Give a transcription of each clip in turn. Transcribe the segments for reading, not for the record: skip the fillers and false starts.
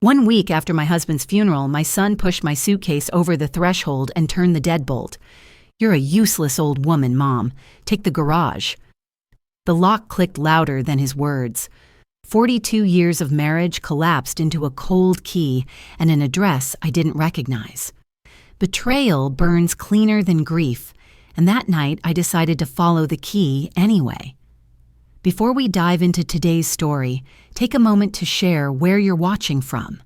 One week after my husband's funeral, my son pushed my suitcase over the threshold and turned the deadbolt. "You're a useless old woman, Mom. Take the garage." The lock clicked louder than his words. 42 years of marriage collapsed into a cold key and an address I didn't recognize. Betrayal burns cleaner than grief, and that night I decided to follow the key anyway. Before we dive into today's story, take a moment to share where you're watching from.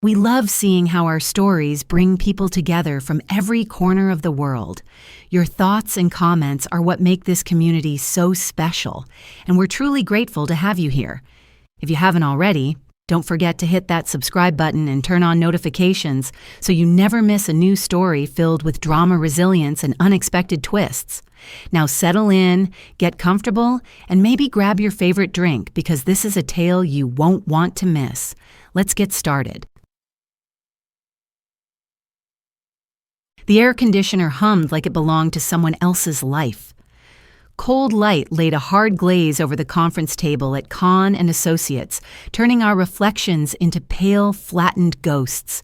We love seeing how our stories bring people together from every corner of the world. Your thoughts and comments are what make this community so special, and we're truly grateful to have you here. If you haven't already, don't forget to hit that subscribe button and turn on notifications so you never miss a new story filled with drama, resilience, and unexpected twists. Now settle in, get comfortable, and maybe grab your favorite drink because this is a tale you won't want to miss. Let's get started. The air conditioner hummed like it belonged to someone else's life. Cold light laid a hard glaze over the conference table at Kahn and Associates, turning our reflections into pale, flattened ghosts.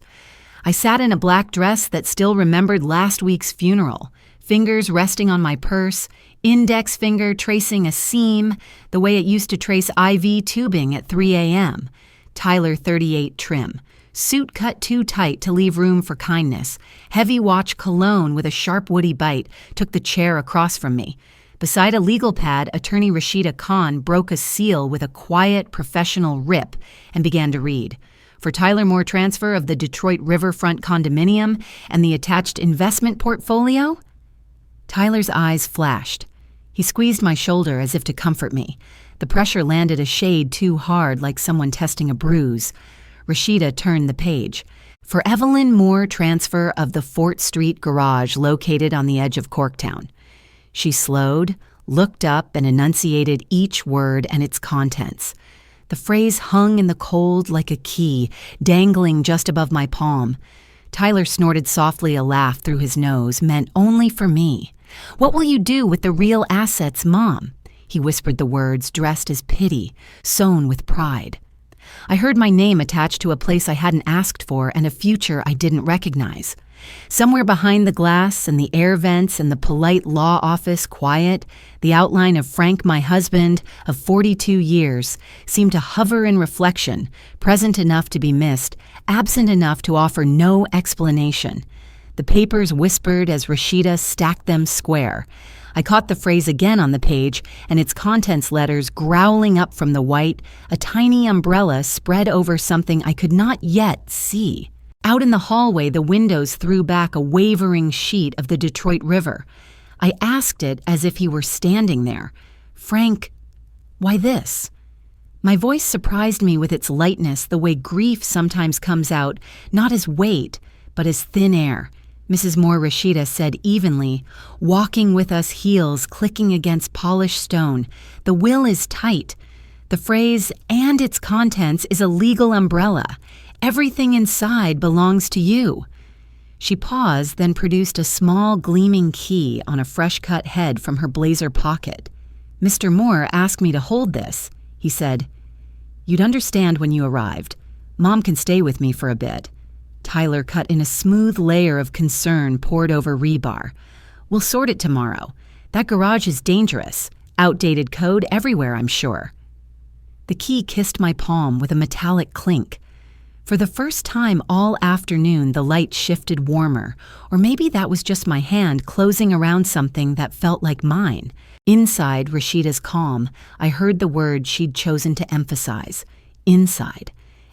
I sat in a black dress that still remembered last week's funeral, fingers resting on my purse, index finger tracing a seam the way it used to trace IV tubing at 3 a.m. Tyler 38 trim. Suit cut too tight to leave room for kindness. Heavy watch cologne with a sharp woody bite took the chair across from me. Beside a legal pad, attorney Rashida Khan broke a seal with a quiet, professional rip and began to read. For Tyler Moore transfer of the Detroit Riverfront condominium and the attached investment portfolio? Tyler's eyes flashed. He squeezed my shoulder as if to comfort me. The pressure landed a shade too hard, like someone testing a bruise. Rashida turned the page. For Evelyn Moore transfer of the Fort Street garage located on the edge of Corktown. She slowed, looked up, and enunciated each word and its contents. The phrase hung in the cold like a key, dangling just above my palm. Tyler snorted softly, a laugh through his nose, meant only for me. "What will you do with the real assets, Mom?" He whispered the words, dressed as pity, sown with pride. I heard my name attached to a place I hadn't asked for and a future I didn't recognize. Somewhere behind the glass and the air vents and the polite law office quiet, the outline of Frank, my husband, of 42 years, seemed to hover in reflection, present enough to be missed, absent enough to offer no explanation. The papers whispered as Rashida stacked them square. I caught the phrase again on the page, and its contents letters growling up from the white, a tiny umbrella spread over something I could not yet see. Out in the hallway, the windows threw back a wavering sheet of the Detroit River. I asked it as if he were standing there. "Frank, why this?" My voice surprised me with its lightness, the way grief sometimes comes out, not as weight, but as thin air. Mrs. Moore Rashida said evenly, walking with us, heels clicking against polished stone. "The will is tight. The phrase, and its contents, is a legal umbrella. Everything inside belongs to you." She paused, then produced a small gleaming key on a fresh-cut head from her blazer pocket. "Mr. Moore asked me to hold this," he said. "You'd understand when you arrived. Mom can stay with me for a bit." Tyler cut in a smooth layer of concern poured over rebar. "We'll sort it tomorrow. That garage is dangerous. Outdated code everywhere, I'm sure." The key kissed my palm with a metallic clink. For the first time all afternoon, the light shifted warmer, or maybe that was just my hand closing around something that felt like mine. Inside Rashida's calm, I heard the word she'd chosen to emphasize: inside.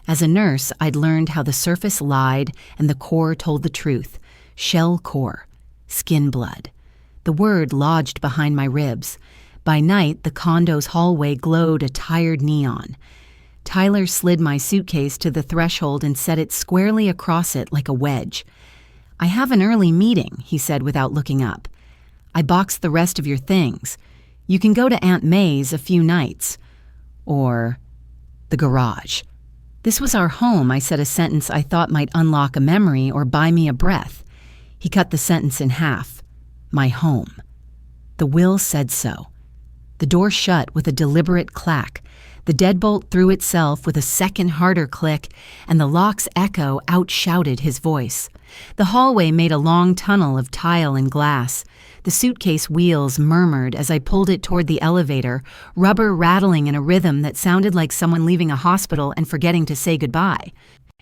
As a nurse, I'd learned how the surface lied and the core told the truth. Shell core. Skin blood. The word lodged behind my ribs. By night, the condo's hallway glowed a tired neon. Tyler slid my suitcase to the threshold and set it squarely across it like a wedge. "I have an early meeting," he said without looking up. "I boxed the rest of your things. You can go to Aunt May's a few nights. Or the garage." "This was our home," I said, a sentence I thought might unlock a memory or buy me a breath. He cut the sentence in half. "My home." The will said so. The door shut with a deliberate clack. The deadbolt threw itself with a second harder click, and the lock's echo outshouted his voice. The hallway made a long tunnel of tile and glass. The suitcase wheels murmured as I pulled it toward the elevator, rubber rattling in a rhythm that sounded like someone leaving a hospital and forgetting to say goodbye.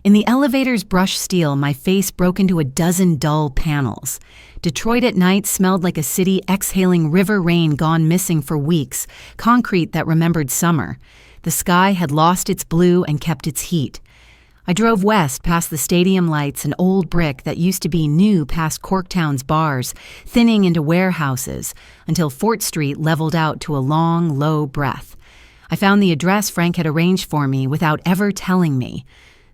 In the elevator's brushed steel, my face broke into a dozen dull panels. Detroit at night smelled like a city exhaling river rain gone missing for weeks, concrete that remembered summer. The sky had lost its blue and kept its heat. I drove west past the stadium lights and old brick that used to be new past Corktown's bars, thinning into warehouses, until Fort Street leveled out to a long, low breath. I found the address Frank had arranged for me without ever telling me.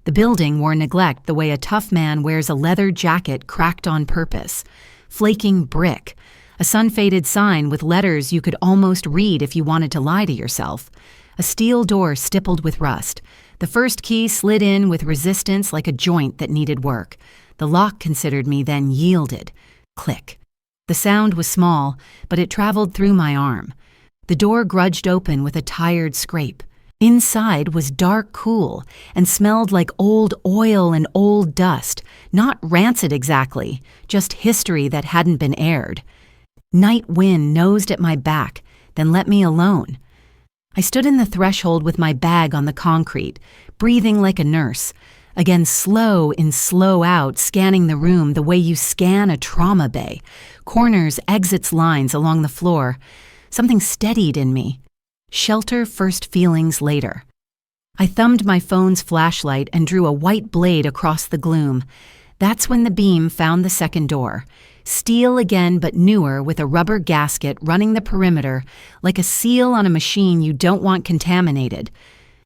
The building wore neglect the way a tough man wears a leather jacket cracked on purpose. Flaking brick. A sun-faded sign with letters you could almost read if you wanted to lie to yourself. A steel door stippled with rust. The first key slid in with resistance like a joint that needed work. The lock considered me, then yielded. Click. The sound was small, but it traveled through my arm. The door grudged open with a tired scrape. Inside was dark cool and smelled like old oil and old dust, not rancid exactly, just history that hadn't been aired. Night wind nosed at my back, then let me alone. I stood in the threshold with my bag on the concrete, breathing like a nurse, again slow in, slow out, scanning the room the way you scan a trauma bay, corners, exits, lines along the floor. Something steadied in me. Shelter first, feelings later. I thumbed my phone's flashlight and drew a white blade across the gloom. That's when the beam found the second door. Steel again, but newer, with a rubber gasket running the perimeter, like a seal on a machine you don't want contaminated.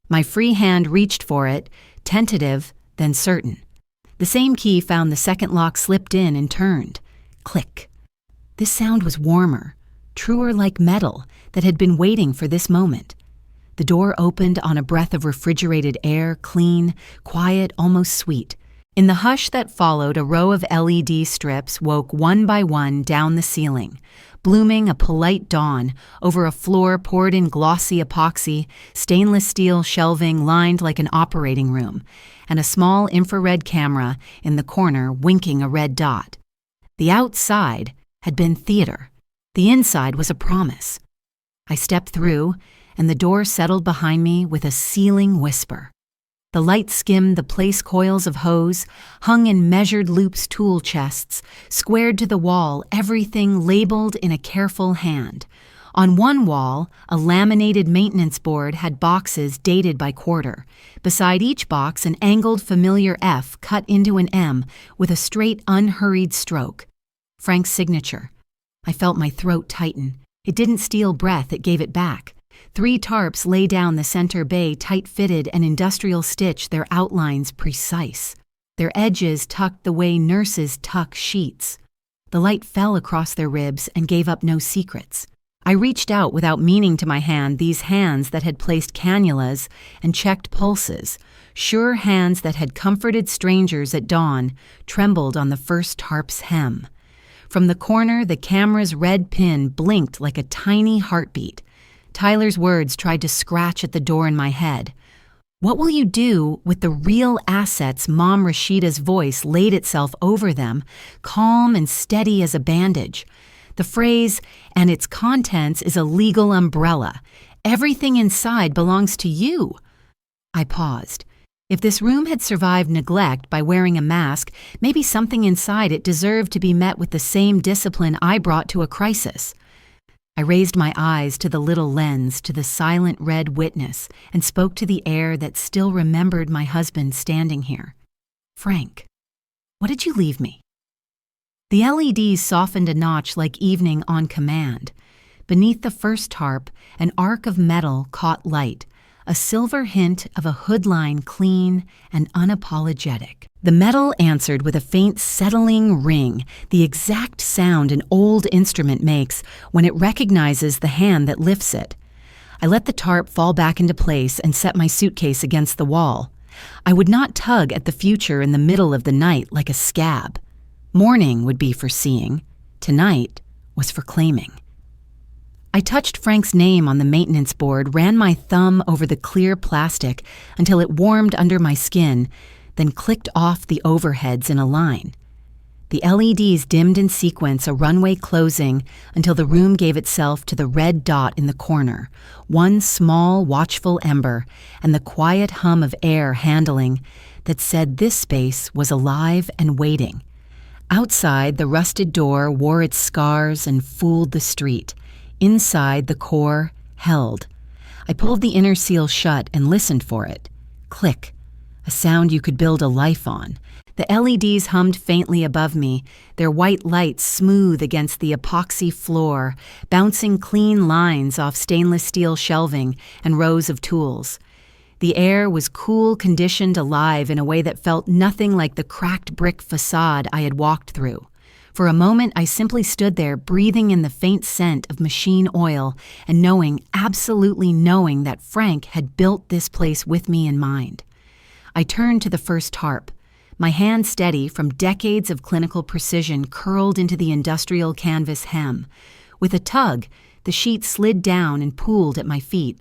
My free hand reached for it, tentative, then certain. The same key found the second lock, slipped in and turned. Click. This sound was warmer, truer, like metal that had been waiting for this moment. The door opened on a breath of refrigerated air, clean, quiet, almost sweet. In the hush that followed, a row of LED strips woke one by one down the ceiling, blooming a polite dawn over a floor poured in glossy epoxy, stainless steel shelving lined like an operating room, and a small infrared camera in the corner winking a red dot. The outside had been theater. The inside was a promise. I stepped through, and the door settled behind me with a sealing whisper. The light skimmed the place coils of hose, hung in measured loops tool chests, squared to the wall, everything labeled in a careful hand. On one wall, a laminated maintenance board had boxes dated by quarter. Beside each box, an angled familiar F cut into an M with a straight, unhurried stroke. Frank's signature. I felt my throat tighten. It didn't steal breath, it gave it back. 3 tarps lay down the center bay, tight-fitted and industrial stitch, their outlines precise. Their edges tucked the way nurses tuck sheets. The light fell across their ribs and gave up no secrets. I reached out without meaning to my hand, these hands that had placed cannulas and checked pulses, sure hands that had comforted strangers at dawn, trembled on the first tarp's hem. From the corner, the camera's red pin blinked like a tiny heartbeat. Tyler's words tried to scratch at the door in my head. What will you do with the real assets Mom Rashida's voice laid itself over them, calm and steady as a bandage? The phrase, and its contents, is a legal umbrella. Everything inside belongs to you. I paused. If this room had survived neglect by wearing a mask, maybe something inside it deserved to be met with the same discipline I brought to a crisis. I raised my eyes to the little lens, to the silent red witness, and spoke to the air that still remembered my husband standing here. Frank, what did you leave me? The LEDs softened a notch like evening on command. Beneath the first tarp, an arc of metal caught light, a silver hint of a hood line clean and unapologetic. The metal answered with a faint settling ring, the exact sound an old instrument makes when it recognizes the hand that lifts it. I let the tarp fall back into place and set my suitcase against the wall. I would not tug at the future in the middle of the night like a scab. Morning would be for seeing. Tonight was for claiming. I touched Frank's name on the maintenance board, ran my thumb over the clear plastic until it warmed under my skin, then clicked off the overheads in a line. The LEDs dimmed in sequence, a runway closing until the room gave itself to the red dot in the corner, one small, watchful ember, and the quiet hum of air handling that said this space was alive and waiting. Outside, the rusted door wore its scars and fooled the street. Inside, the core held. I pulled the inner seal shut and listened for it. Click, a sound you could build a life on. The LEDs hummed faintly above me, their white lights smooth against the epoxy floor, bouncing clean lines off stainless steel shelving and rows of tools. The air was cool, conditioned, alive in a way that felt nothing like the cracked brick facade I had walked through. For a moment, I simply stood there, breathing in the faint scent of machine oil and knowing, absolutely knowing, that Frank had built this place with me in mind. I turned to the first tarp, my hand steady from decades of clinical precision curled into the industrial canvas hem. With a tug, the sheet slid down and pooled at my feet.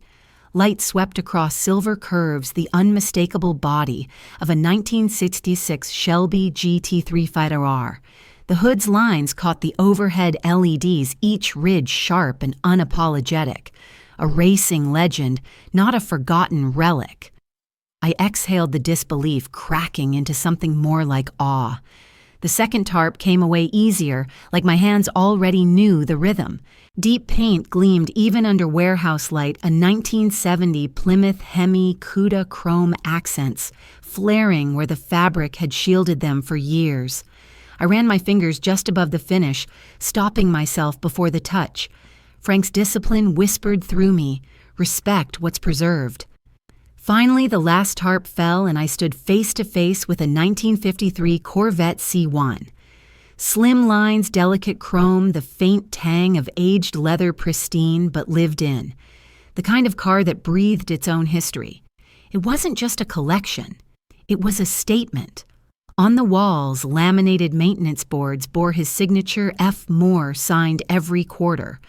Light swept across silver curves the unmistakable body of a 1966 Shelby GT3 Fighter R. The hood's lines caught the overhead LEDs, each ridge sharp and unapologetic. A racing legend, not a forgotten relic. I exhaled the disbelief, cracking into something more like awe. The second tarp came away easier, like my hands already knew the rhythm. Deep paint gleamed even under warehouse light, a 1970 Plymouth Hemi Cuda chrome accents, flaring where the fabric had shielded them for years. I ran my fingers just above the finish, stopping myself before the touch. Frank's discipline whispered through me, respect what's preserved. Finally, the last tarp fell and I stood face to face with a 1953 Corvette C1. Slim lines, delicate chrome, the faint tang of aged leather, pristine but lived in. The kind of car that breathed its own history. It wasn't just a collection. It was a statement. On the walls, laminated maintenance boards bore his signature, F. Moore, signed every quarter.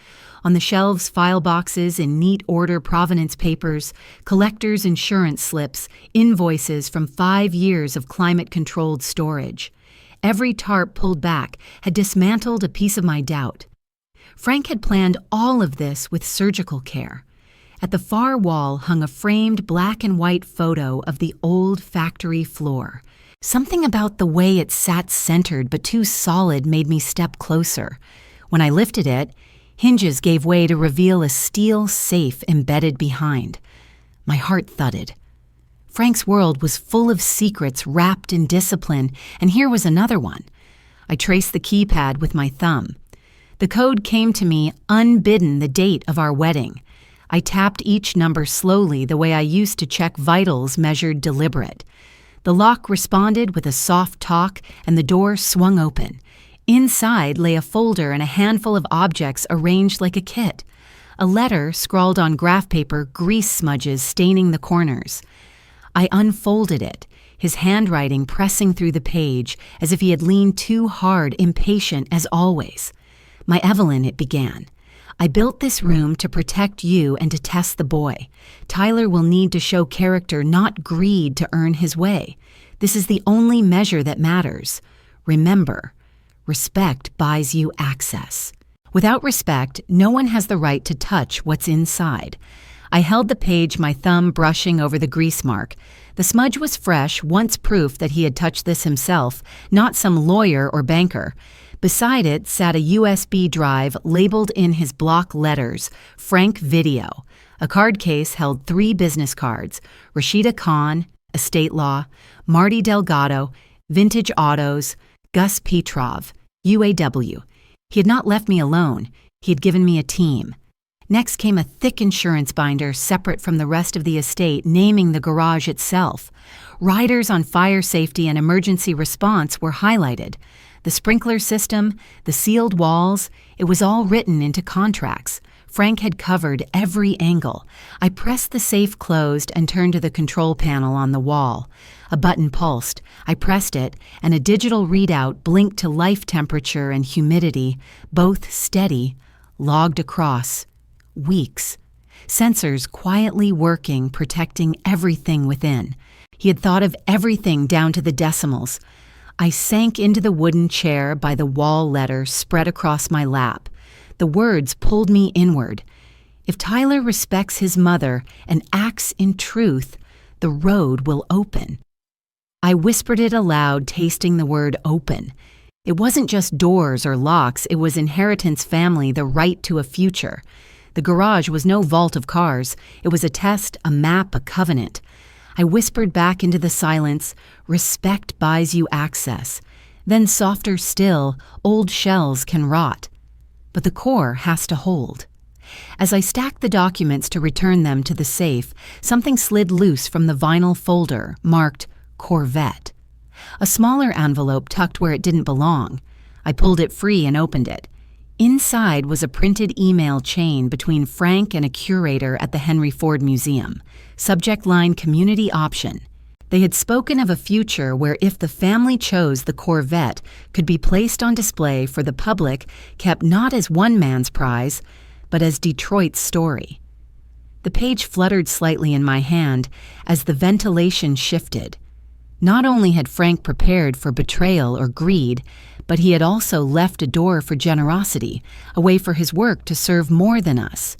On the shelves, file boxes in neat order, provenance papers, collectors' insurance slips, invoices from 5 years of climate-controlled storage. Every tarp pulled back had dismantled a piece of my doubt. Frank had planned all of this with surgical care. At the far wall hung a framed black and white photo of the old factory floor. Something about the way it sat centered but too solid made me step closer. When I lifted it, hinges gave way to reveal a steel safe embedded behind. My heart thudded. Frank's world was full of secrets wrapped in discipline, and here was another one. I traced the keypad with my thumb. The code came to me unbidden, the date of our wedding. I tapped each number slowly, the way I used to check vitals measured deliberate. The lock responded with a soft talk, and the door swung open. Inside lay a folder and a handful of objects arranged like a kit. A letter scrawled on graph paper, grease smudges staining the corners. I unfolded it, his handwriting pressing through the page as if he had leaned too hard, impatient as always. "My Evelyn," it began. "I built this room to protect you and to test the boy. Tyler will need to show character, not greed, to earn his way. This is the only measure that matters. Remember, respect buys you access. Without respect, no one has the right to touch what's inside." I held the page, my thumb brushing over the grease mark. The smudge was fresh, once proof that he had touched this himself, not some lawyer or banker. Beside it sat a USB drive labeled in his block letters, Frank Video. A card case held 3 business cards, Rashida Khan, Estate Law, Marty Delgado, Vintage Autos, Gus Petrov, UAW. He had not left me alone. He had given me a team. Next came a thick insurance binder separate from the rest of the estate, naming the garage itself. Riders on fire safety and emergency response were highlighted. The sprinkler system, the sealed walls, it was all written into contracts. Frank had covered every angle. I pressed the safe closed and turned to the control panel on the wall. A button pulsed. I pressed it, and a digital readout blinked to life temperature and humidity, both steady, logged across. weeks. Sensors quietly working, protecting everything within. He had thought of everything down to the decimals. I sank into the wooden chair by the wall letter spread across my lap. The words pulled me inward. If Tyler respects his mother and acts in truth, the road will open. I whispered it aloud, tasting the word open. It wasn't just doors or locks, it was inheritance family, the right to a future. The garage was no vault of cars. It was a test, a map, a covenant. I whispered back into the silence, respect buys you access. Then softer still, old shells can rot. But the core has to hold. As I stacked the documents to return them to the safe, something slid loose from the vinyl folder, marked Corvette. A smaller envelope tucked where it didn't belong. I pulled it free and opened it. Inside was a printed email chain between Frank and a curator at the Henry Ford Museum. Subject line community option. They had spoken of a future where if the family chose the Corvette could be placed on display for the public, kept not as one man's prize, but as Detroit's story. The page fluttered slightly in my hand as the ventilation shifted. Not only had Frank prepared for betrayal or greed, but he had also left a door for generosity, a way for his work to serve more than us.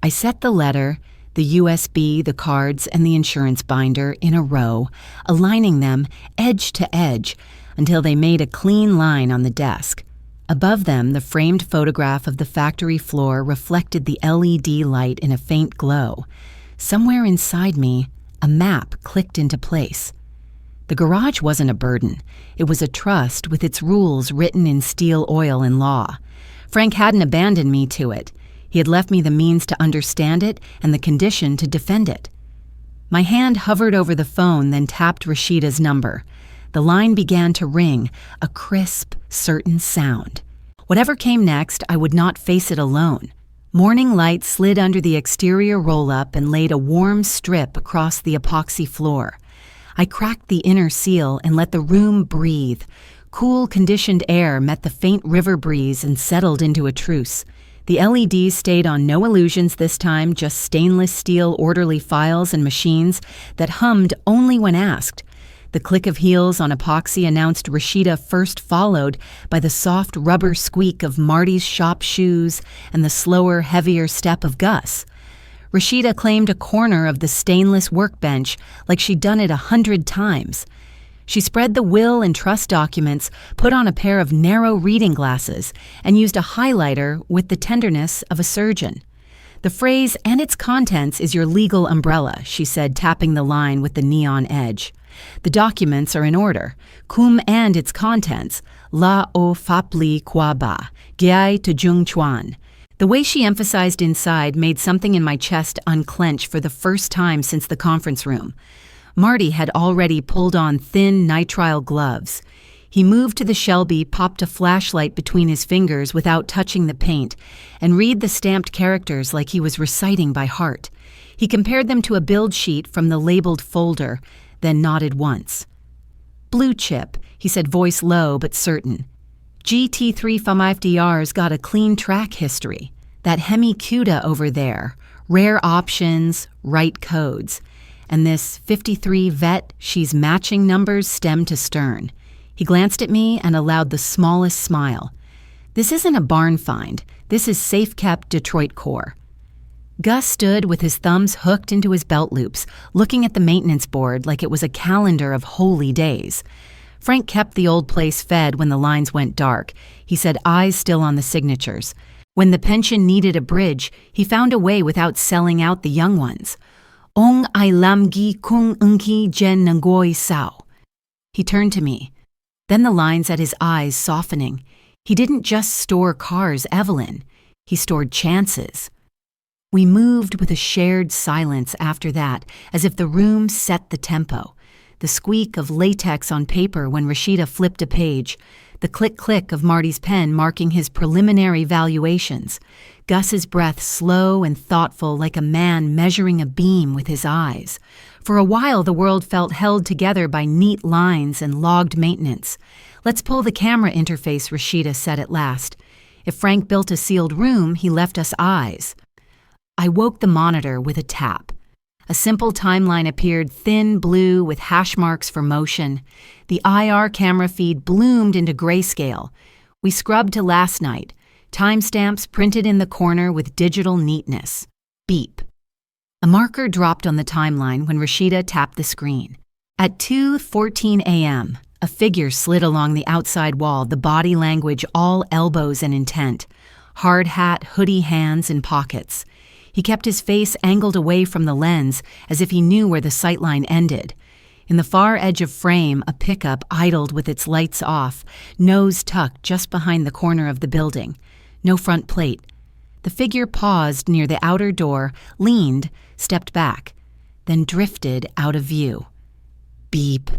I set the letter, the USB, the cards, and the insurance binder in a row, aligning them edge to edge until they made a clean line on the desk. Above them, the framed photograph of the factory floor reflected the LED light in a faint glow. Somewhere inside me, a map clicked into place. The garage wasn't a burden. It was a trust with its rules written in steel oil and law. Frank hadn't abandoned me to it. He had left me the means to understand it and the condition to defend it. My hand hovered over the phone, then tapped Rashida's number. The line began to ring, a crisp, certain sound. Whatever came next, I would not face it alone. Morning light slid under the exterior roll-up and laid a warm strip across the epoxy floor. I cracked the inner seal and let the room breathe. Cool, conditioned air met the faint river breeze and settled into a truce. The LEDs stayed on no illusions this time, just stainless steel orderly files and machines that hummed only when asked. The click of heels on epoxy announced Rashida first, followed by the soft rubber squeak of Marty's shop shoes and the slower, heavier step of Gus. Rashida claimed a corner of the stainless workbench like she'd done it 100 times. She spread the will and trust documents, put on a pair of narrow reading glasses, and used a highlighter with the tenderness of a surgeon. "The phrase and its contents is your legal umbrella," she said, tapping the line with the neon edge. "The documents are in order. Cum and its contents. La o fapli qua ba. Giai to jung chuan." The way she emphasized inside made something in my chest unclench for the first time since the conference room. Marty had already pulled on thin nitrile gloves. He moved to the Shelby, popped a flashlight between his fingers without touching the paint, and read the stamped characters like he was reciting by heart. He compared them to a build sheet from the labeled folder, then nodded once. "Blue chip," he said, voice low but certain. "GT355DR's got a clean track history. That Hemi Cuda over there, rare options, right codes. And this 53 vet, she's matching numbers stem to stern." He glanced at me and allowed the smallest smile. "This isn't a barn find. This is safe-kept Detroit core." Gus stood with his thumbs hooked into his belt loops, looking at the maintenance board like it was a calendar of holy days. Frank kept the old place fed when the lines went dark. He said, eyes still on the signatures. When the pension needed a bridge, he found a way without selling out the young ones. "Ong ai lam gi kung unki jen nangoi sao." He turned to me. Then the lines at his eyes softening. He didn't just store cars, Evelyn. He stored chances. We moved with a shared silence after that, as if the room set the tempo. The squeak of latex on paper when Rashida flipped a page, the click-click of Marty's pen marking his preliminary valuations, Gus's breath slow and thoughtful like a man measuring a beam with his eyes. For a while the world felt held together by neat lines and logged maintenance. "Let's pull the camera interface," Rashida said at last. If Frank built a sealed room, he left us eyes. I woke the monitor with a tap. A simple timeline appeared, thin blue with hash marks for motion. The IR camera feed bloomed into grayscale. We scrubbed to last night. Timestamps printed in the corner with digital neatness. Beep. A marker dropped on the timeline when Rashida tapped the screen. At 2:14 a.m., a figure slid along the outside wall, the body language all elbows and intent. Hard hat, hoodie hands in pockets. He kept his face angled away from the lens as if he knew where the sightline ended. In the far edge of frame, a pickup idled with its lights off, nose tucked just behind the corner of the building. No front plate. The figure paused near the outer door, leaned, stepped back, then drifted out of view. Beep.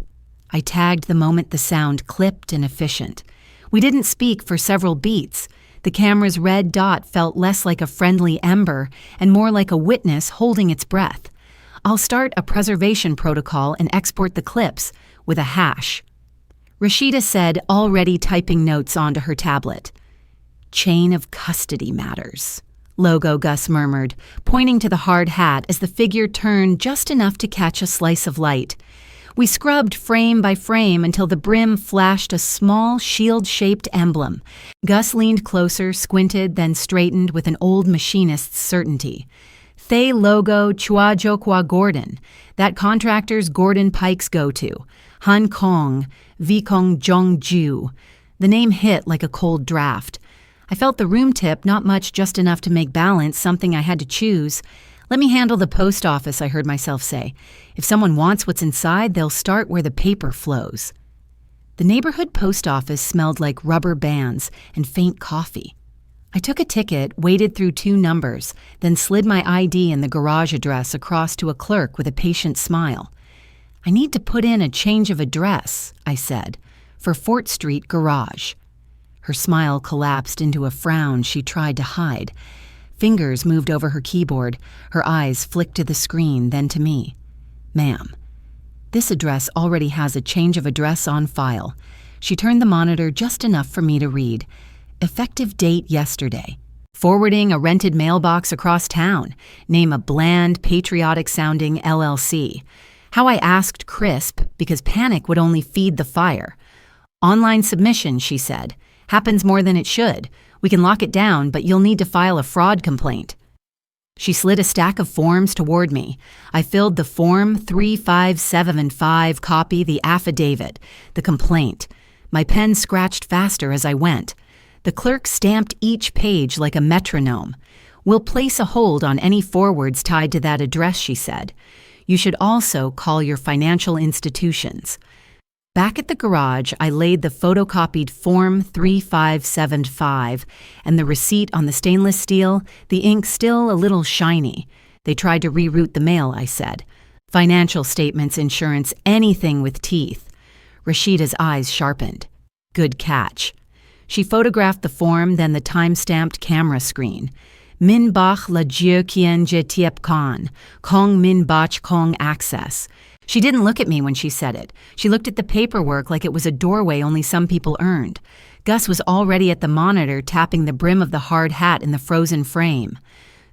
I tagged the moment the sound clipped and efficient. We didn't speak for several beats. The camera's red dot felt less like a friendly ember and more like a witness holding its breath. I'll start a preservation protocol and export the clips with a hash. Rashida said, already typing notes onto her tablet. Chain of custody matters, Logo Gus murmured, pointing to the hard hat as the figure turned just enough to catch a slice of light. We scrubbed frame by frame until the brim flashed a small shield-shaped emblem. Gus leaned closer, squinted, then straightened with an old machinist's certainty. Thay Logo Chua Jokwa Gordon, that contractor's Gordon Pike's go-to. Han Kong, Vikong Jongju. The name hit like a cold draft. I felt the room tip, not much, just enough to make balance, something I had to choose. Let me handle the post office, I heard myself say. If someone wants what's inside, they'll start where the paper flows. The neighborhood post office smelled like rubber bands and faint coffee. I took a ticket, waded through 2 numbers, then slid my ID and the garage address across to a clerk with a patient smile. I need to put in a change of address, I said, for Fort Street Garage. Her smile collapsed into a frown she tried to hide. Fingers moved over her keyboard. Her eyes flicked to the screen, then to me. Ma'am, this address already has a change of address on file. She turned the monitor just enough for me to read. Effective date yesterday. Forwarding a rented mailbox across town. Name a bland, patriotic-sounding LLC. How I asked crisp, because panic would only feed the fire. Online submission, she said. Happens more than it should. We can lock it down, but you'll need to file a fraud complaint. She slid a stack of forms toward me. I filled the form 35775 copy, the affidavit, the complaint. My pen scratched faster as I went. The clerk stamped each page like a metronome. We'll place a hold on any forwards tied to that address, she said. You should also call your financial institutions. Back at the garage, I laid the photocopied Form 3575 and the receipt on the stainless steel, the ink still a little shiny. They tried to reroute the mail, I said. Financial statements, insurance, anything with teeth. Rashida's eyes sharpened. Good catch. She photographed the form, then the time-stamped camera screen. Min bach la jiu kien je tiep kan, kong min bach kong access. She didn't look at me when she said it. She looked at the paperwork like it was a doorway only some people earned. Gus was already at the monitor tapping the brim of the hard hat in the frozen frame.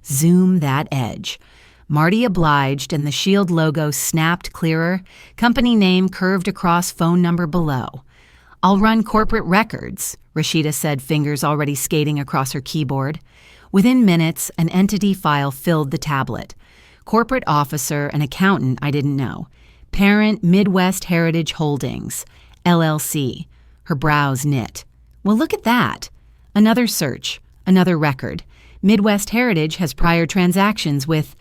Zoom that edge. Marty obliged and the Shield logo snapped clearer, company name curved across phone number below. I'll run corporate records, Rashida said, fingers already skating across her keyboard. Within minutes, an entity file filled the tablet. Corporate officer, an accountant I didn't know. Parent Midwest Heritage Holdings, LLC. Her brows knit. Well, look at that. Another search, another record. Midwest Heritage has prior transactions with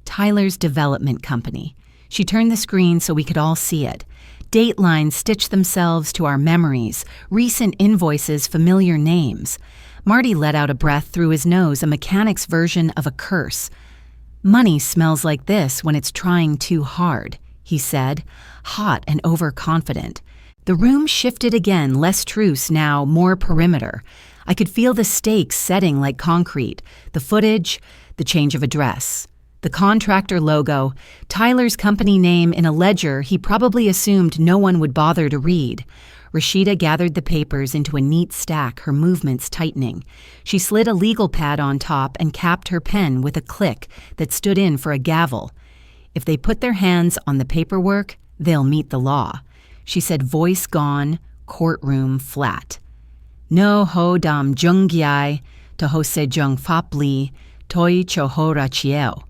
Tyler's Development Company. She turned the screen so we could all see it. Date lines stitched themselves to our memories, recent invoices, familiar names. Marty let out a breath through his nose, a mechanic's version of a curse. Money smells like this when it's trying too hard, he said, hot and overconfident. The room shifted again, less truce now, more perimeter. I could feel the stakes setting like concrete, the footage, the change of address. The contractor logo, Tyler's company name in a ledger he probably assumed no one would bother to read. Rashida gathered the papers into a neat stack, her movements tightening. She slid a legal pad on top and capped her pen with a click that stood in for a gavel. If they put their hands on the paperwork, they'll meet the law. She said, voice gone, courtroom flat. No ho dam jung gyai, to ho se jung fap li, toi chohora chieo.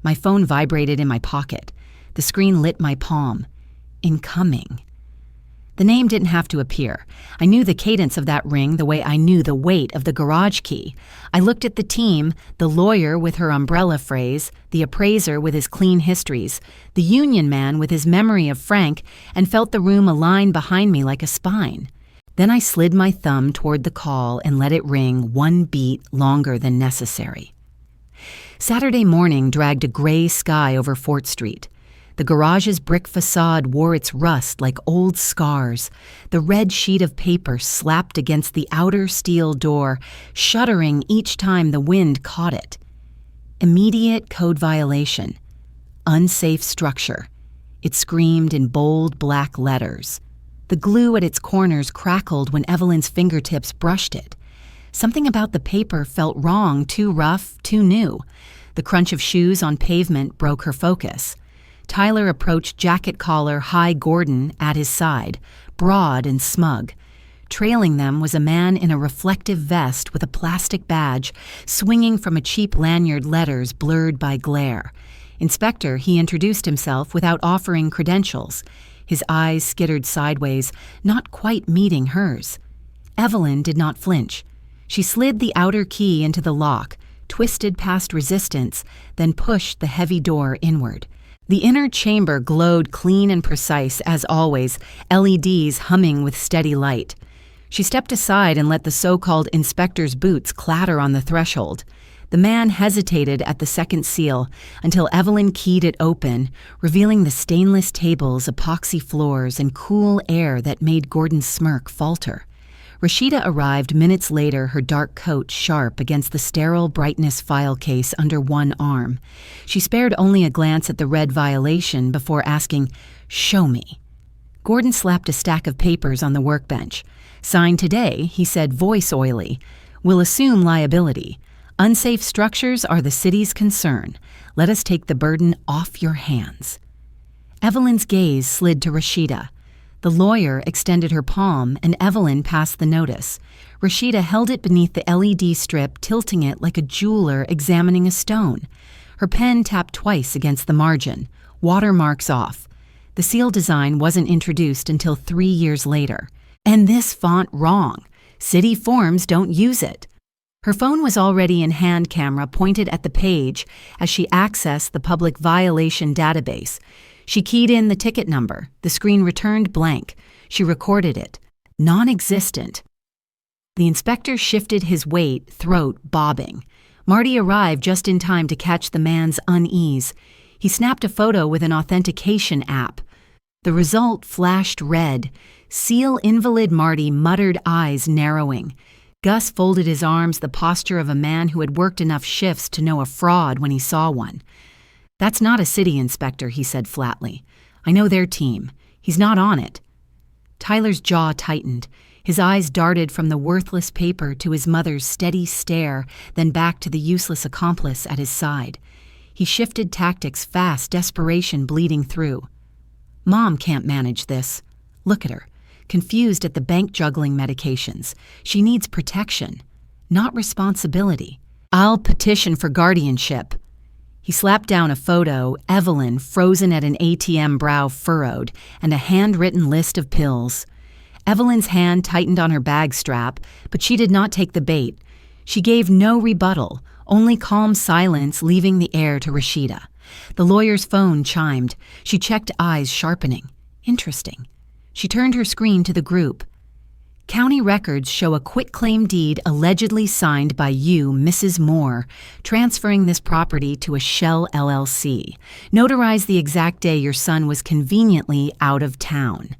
My phone vibrated in my pocket. The screen lit my palm. Incoming. The name didn't have to appear. I knew the cadence of that ring the way I knew the weight of the garage key. I looked at the team, the lawyer with her umbrella phrase, the appraiser with his clean histories, the union man with his memory of Frank, and felt the room align behind me like a spine. Then I slid my thumb toward the call and let it ring one beat longer than necessary. Saturday morning dragged a gray sky over Fort Street. The garage's brick facade wore its rust like old scars. The red sheet of paper slapped against the outer steel door, shuddering each time the wind caught it. Immediate code violation. Unsafe structure. It screamed in bold black letters. The glue at its corners crackled when Evelyn's fingertips brushed it. Something about the paper felt wrong, too rough, too new. The crunch of shoes on pavement broke her focus. Tyler approached jacket collar High Gordon at his side, broad and smug. Trailing them was a man in a reflective vest with a plastic badge, swinging from a cheap lanyard, letters blurred by glare. Inspector, he introduced himself without offering credentials. His eyes skittered sideways, not quite meeting hers. Evelyn did not flinch. She slid the outer key into the lock, twisted past resistance, then pushed the heavy door inward. The inner chamber glowed clean and precise, as always, LEDs humming with steady light. She stepped aside and let the so-called inspector's boots clatter on the threshold. The man hesitated at the second seal until Evelyn keyed it open, revealing the stainless tables, epoxy floors, and cool air that made Gordon's smirk falter. Rashida arrived minutes later, her dark coat sharp against the sterile brightness file case under one arm. She spared only a glance at the red violation before asking, "Show me." Gordon slapped a stack of papers on the workbench. "Signed today," he said, voice oily. "Will assume liability. Unsafe structures are the city's concern. Let us take the burden off your hands." Evelyn's gaze slid to Rashida. The lawyer extended her palm, and Evelyn passed the notice. Rashida held it beneath the LED strip, tilting it like a jeweler examining a stone. Her pen tapped twice against the margin. Watermarks off. The seal design wasn't introduced until 3 years later. And this font wrong. City forms don't use it. Her phone was already in hand camera pointed at the page as she accessed the public violation database. She keyed in the ticket number. The screen returned blank. She recorded it. Non-existent. The inspector shifted his weight, throat bobbing. Marty arrived just in time to catch the man's unease. He snapped a photo with an authentication app. The result flashed red. Seal invalid Marty muttered, eyes narrowing. Gus folded his arms, the posture of a man who had worked enough shifts to know a fraud when he saw one. "That's not a city inspector," he said flatly. "I know their team. He's not on it." Tyler's jaw tightened. His eyes darted from the worthless paper to his mother's steady stare, then back to the useless accomplice at his side. He shifted tactics fast, desperation bleeding through. "Mom can't manage this. Look at her, confused at the bank juggling medications. She needs protection, not responsibility. I'll petition for guardianship." He slapped down a photo, Evelyn frozen at an ATM, brow furrowed, and a handwritten list of pills. Evelyn's hand tightened on her bag strap, but she did not take the bait. She gave no rebuttal, only calm silence, leaving the air to Rashida. The lawyer's phone chimed. She checked, eyes sharpening. Interesting. She turned her screen to the group. "County records show a quitclaim deed allegedly signed by you, Mrs. Moore, transferring this property to a shell LLC. Notarize the exact day your son was conveniently out of town."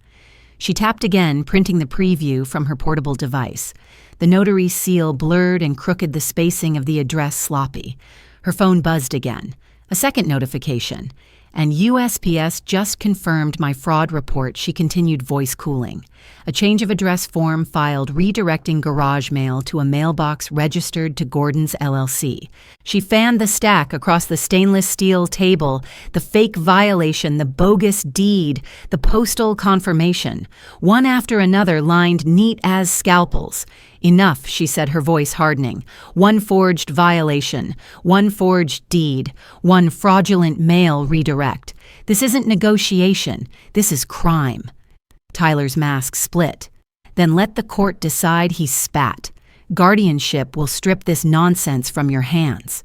She tapped again, printing the preview from her portable device. The notary seal blurred and crooked, the spacing of the address sloppy. Her phone buzzed again. A second notification. And USPS just confirmed my fraud report, she continued, voice cooling. A change of address form filed redirecting garage mail to a mailbox registered to Gordon's LLC. She fanned the stack across the stainless steel table, the fake violation, the bogus deed, the postal confirmation, one after another lined neat as scalpels. Enough, she said, her voice hardening. One forged violation, one forged deed, one fraudulent mail redirect. This isn't negotiation. This is crime. Tyler's mask split. Then let the court decide, he spat. Guardianship will strip this nonsense from your hands.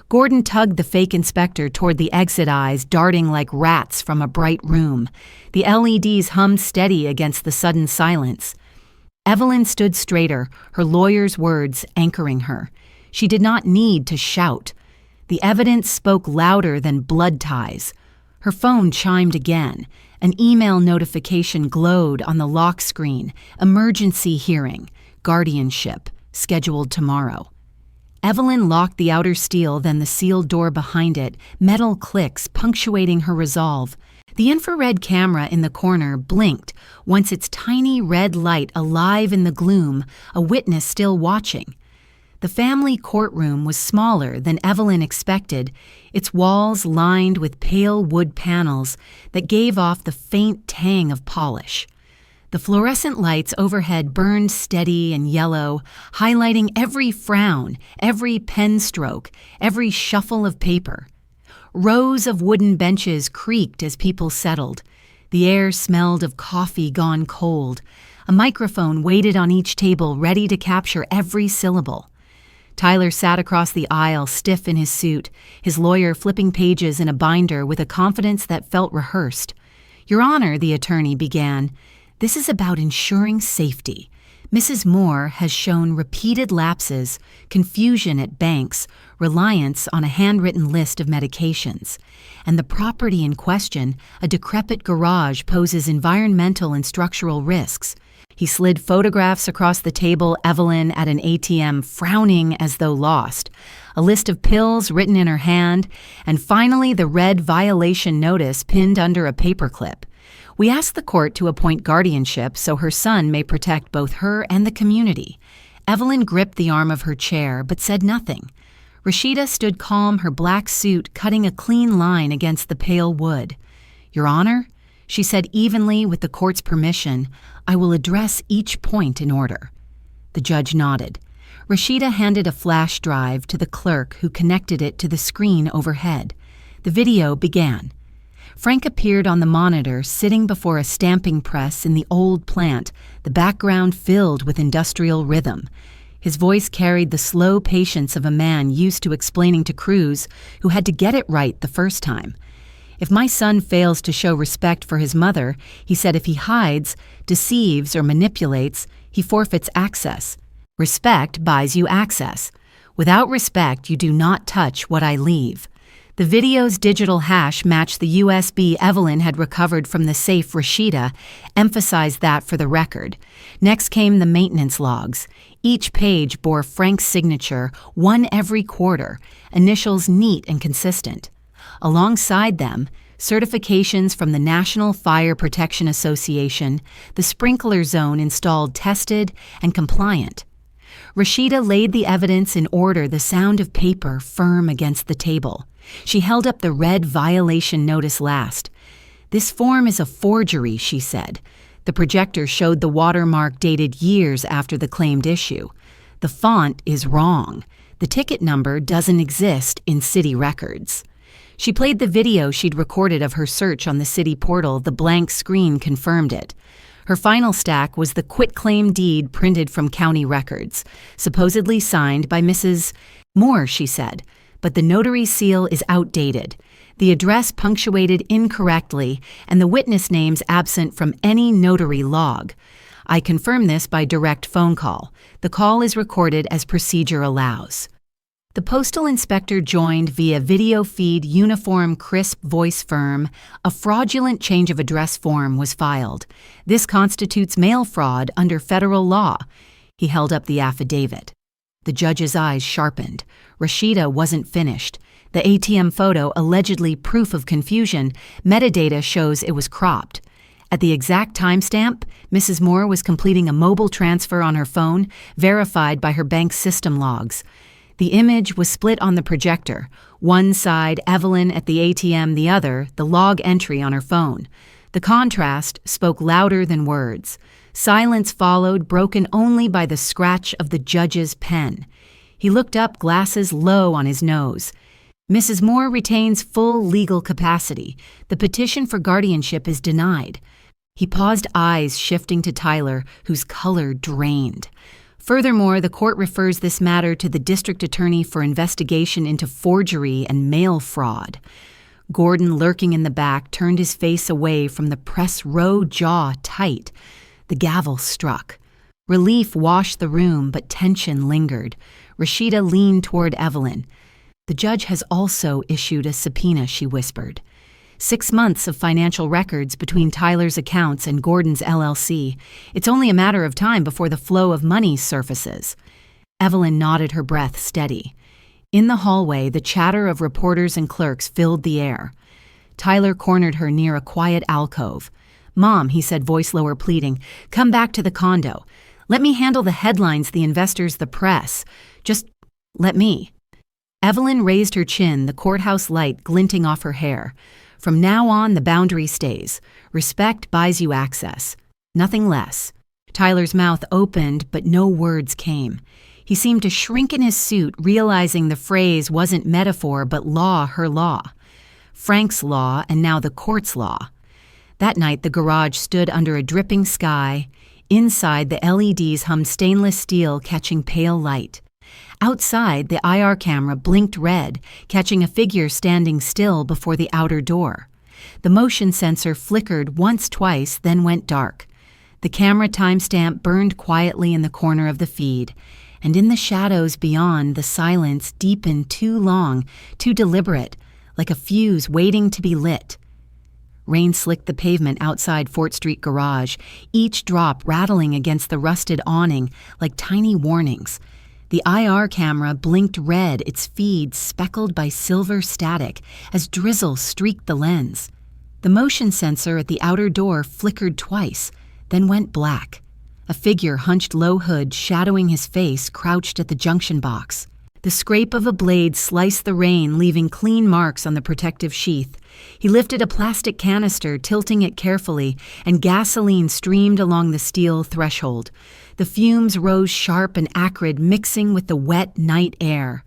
Gordon tugged the fake inspector toward the exit eyes, darting like rats from a bright room. The LEDs hummed steady against the sudden silence. Evelyn stood straighter, her lawyer's words anchoring her. She did not need to shout. The evidence spoke louder than blood ties. Her phone chimed again. An email notification glowed on the lock screen. Emergency hearing. Guardianship. Scheduled tomorrow. Evelyn locked the outer steel, then the sealed door behind it, metal clicks punctuating her resolve. The infrared camera in the corner blinked, once its tiny red light alive in the gloom, a witness still watching. The family courtroom was smaller than Evelyn expected, its walls lined with pale wood panels that gave off the faint tang of polish. The fluorescent lights overhead burned steady and yellow, highlighting every frown, every pen stroke, every shuffle of paper. Rows of wooden benches creaked as people settled. The air smelled of coffee gone cold. A microphone waited on each table, ready to capture every syllable. Tyler sat across the aisle, stiff in his suit, his lawyer flipping pages in a binder with a confidence that felt rehearsed. "Your Honor," the attorney began, "this is about ensuring safety. Mrs. Moore has shown repeated lapses, confusion at banks, reliance on a handwritten list of medications. And the property in question, a decrepit garage, poses environmental and structural risks." He slid photographs across the table, Evelyn at an ATM frowning as though lost, a list of pills written in her hand, and finally the red violation notice pinned under a paperclip. "We ask the court to appoint guardianship so her son may protect both her and the community." Evelyn gripped the arm of her chair but said nothing. Rashida stood calm, her black suit cutting a clean line against the pale wood. "Your Honor," she said evenly with the court's permission, "I will address each point in order." The judge nodded. Rashida handed a flash drive to the clerk who connected it to the screen overhead. The video began. Frank appeared on the monitor, sitting before a stamping press in the old plant, the background filled with industrial rhythm. His voice carried the slow patience of a man used to explaining to crews who had to get it right the first time. "If my son fails to show respect for his mother," he said, "if he hides, deceives, or manipulates, he forfeits access. Respect buys you access. Without respect, you do not touch what I leave." The video's digital hash matched the USB Evelyn had recovered from the safe Rashida, emphasized that for the record. Next came the maintenance logs. Each page bore Frank's signature, one every quarter, initials neat and consistent. Alongside them, certifications from the National Fire Protection Association, the sprinkler zone installed tested and compliant. Rashida laid the evidence in order, the sound of paper firm against the table. She held up the red violation notice last. "This form is a forgery," she said. The projector showed the watermark dated years after the claimed issue. "The font is wrong. The ticket number doesn't exist in city records." She played the video she'd recorded of her search on the city portal. The blank screen confirmed it. Her final stack was the quitclaim deed printed from county records, supposedly signed by Mrs. Moore, she said, but the notary seal is outdated, the address punctuated incorrectly, and the witness names absent from any notary log. I confirm this by direct phone call. The call is recorded as procedure allows. The postal inspector joined via video feed, uniform, crisp voice firm. A fraudulent change of address form was filed. This constitutes mail fraud under federal law. He held up the affidavit. The judge's eyes sharpened. Rashida wasn't finished. The ATM photo, allegedly proof of confusion, metadata shows it was cropped. At the exact timestamp, Mrs. Moore was completing a mobile transfer on her phone, verified by her bank's system logs. The image was split on the projector. One side, Evelyn at the ATM, the other, the log entry on her phone. The contrast spoke louder than words. Silence followed, broken only by the scratch of the judge's pen. He looked up, glasses low on his nose. Mrs. Moore retains full legal capacity. The petition for guardianship is denied. He paused, eyes shifting to Tyler, whose color drained. Furthermore, the court refers this matter to the district attorney for investigation into forgery and mail fraud. Gordon, lurking in the back, turned his face away from the press row, jaw tight. The gavel struck. Relief washed the room, but tension lingered. Rashida leaned toward Evelyn. "The judge has also issued a subpoena," she whispered. 6 months of financial records between Tyler's accounts and Gordon's LLC. It's only a matter of time before the flow of money surfaces. Evelyn nodded, her breath steady. In the hallway, the chatter of reporters and clerks filled the air. Tyler cornered her near a quiet alcove. "Mom," he said, voice lower, pleading, "come back to the condo. Let me handle the headlines, the investors, the press. Just let me." Evelyn raised her chin, the courthouse light glinting off her hair. "From now on, the boundary stays. Respect buys you access. Nothing less." Tyler's mouth opened, but no words came. He seemed to shrink in his suit, realizing the phrase wasn't metaphor, but law, her law. Frank's law, and now the court's law. That night, the garage stood under a dripping sky. Inside, the LEDs hummed stainless steel, catching pale light. Outside, the IR camera blinked red, catching a figure standing still before the outer door. The motion sensor flickered once, twice, then went dark. The camera timestamp burned quietly in the corner of the feed, and in the shadows beyond, the silence deepened too long, too deliberate, like a fuse waiting to be lit. Rain slicked the pavement outside Fort Street Garage, each drop rattling against the rusted awning like tiny warnings. The IR camera blinked red, its feed speckled by silver static as drizzle streaked the lens. The motion sensor at the outer door flickered twice, then went black. A figure hunched low hood, shadowing his face, crouched at the junction box. The scrape of a blade sliced the rain, leaving clean marks on the protective sheath. He lifted a plastic canister, tilting it carefully, and gasoline streamed along the steel threshold. The fumes rose sharp and acrid, mixing with the wet night air.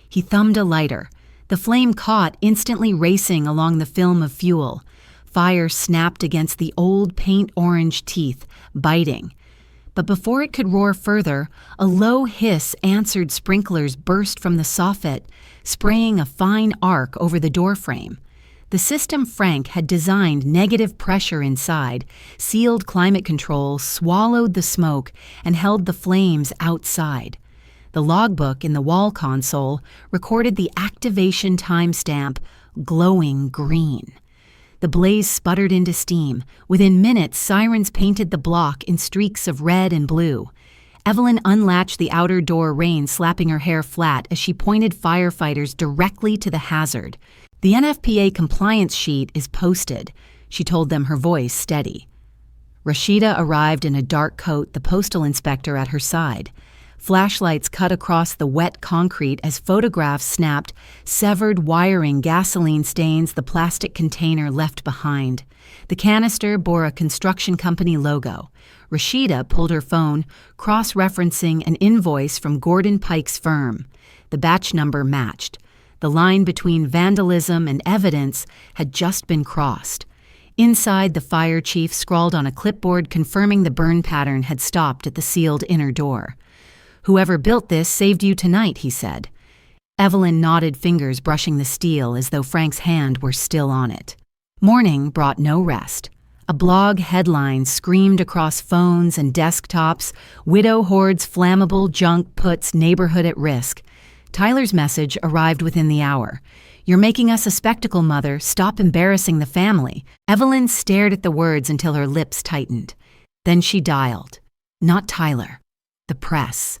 He thumbed a lighter. The flame caught, instantly racing along the film of fuel. Fire snapped against the old paint-orange teeth, biting. But before it could roar further, a low hiss answered sprinklers burst from the soffit, spraying a fine arc over the doorframe. The system Frank had designed negative pressure inside, sealed climate control, swallowed the smoke, and held the flames outside. The logbook in the wall console recorded the activation timestamp, glowing green. The blaze sputtered into steam. Within minutes, sirens painted the block in streaks of red and blue. Evelyn unlatched the outer door, rain slapping her hair flat as she pointed firefighters directly to the hazard. "The NFPA compliance sheet is posted," she told them, her voice steady. Rashida arrived in a dark coat, the postal inspector at her side. Flashlights cut across the wet concrete as photographs snapped, severed wiring, gasoline stains, the plastic container left behind. The canister bore a construction company logo. Rashida pulled her phone, cross-referencing an invoice from Gordon Pike's firm. The batch number matched. The line between vandalism and evidence had just been crossed. Inside, the fire chief scrawled on a clipboard confirming the burn pattern had stopped at the sealed inner door. "Whoever built this saved you tonight," he said. Evelyn nodded, fingers brushing the steel as though Frank's hand were still on it. Morning brought no rest. A blog headline screamed across phones and desktops, "Widow hoards flammable junk, puts neighborhood at risk." Tyler's message arrived within the hour. "You're making us a spectacle, Mother. Stop embarrassing the family." Evelyn stared at the words until her lips tightened. Then she dialed. Not Tyler. The press.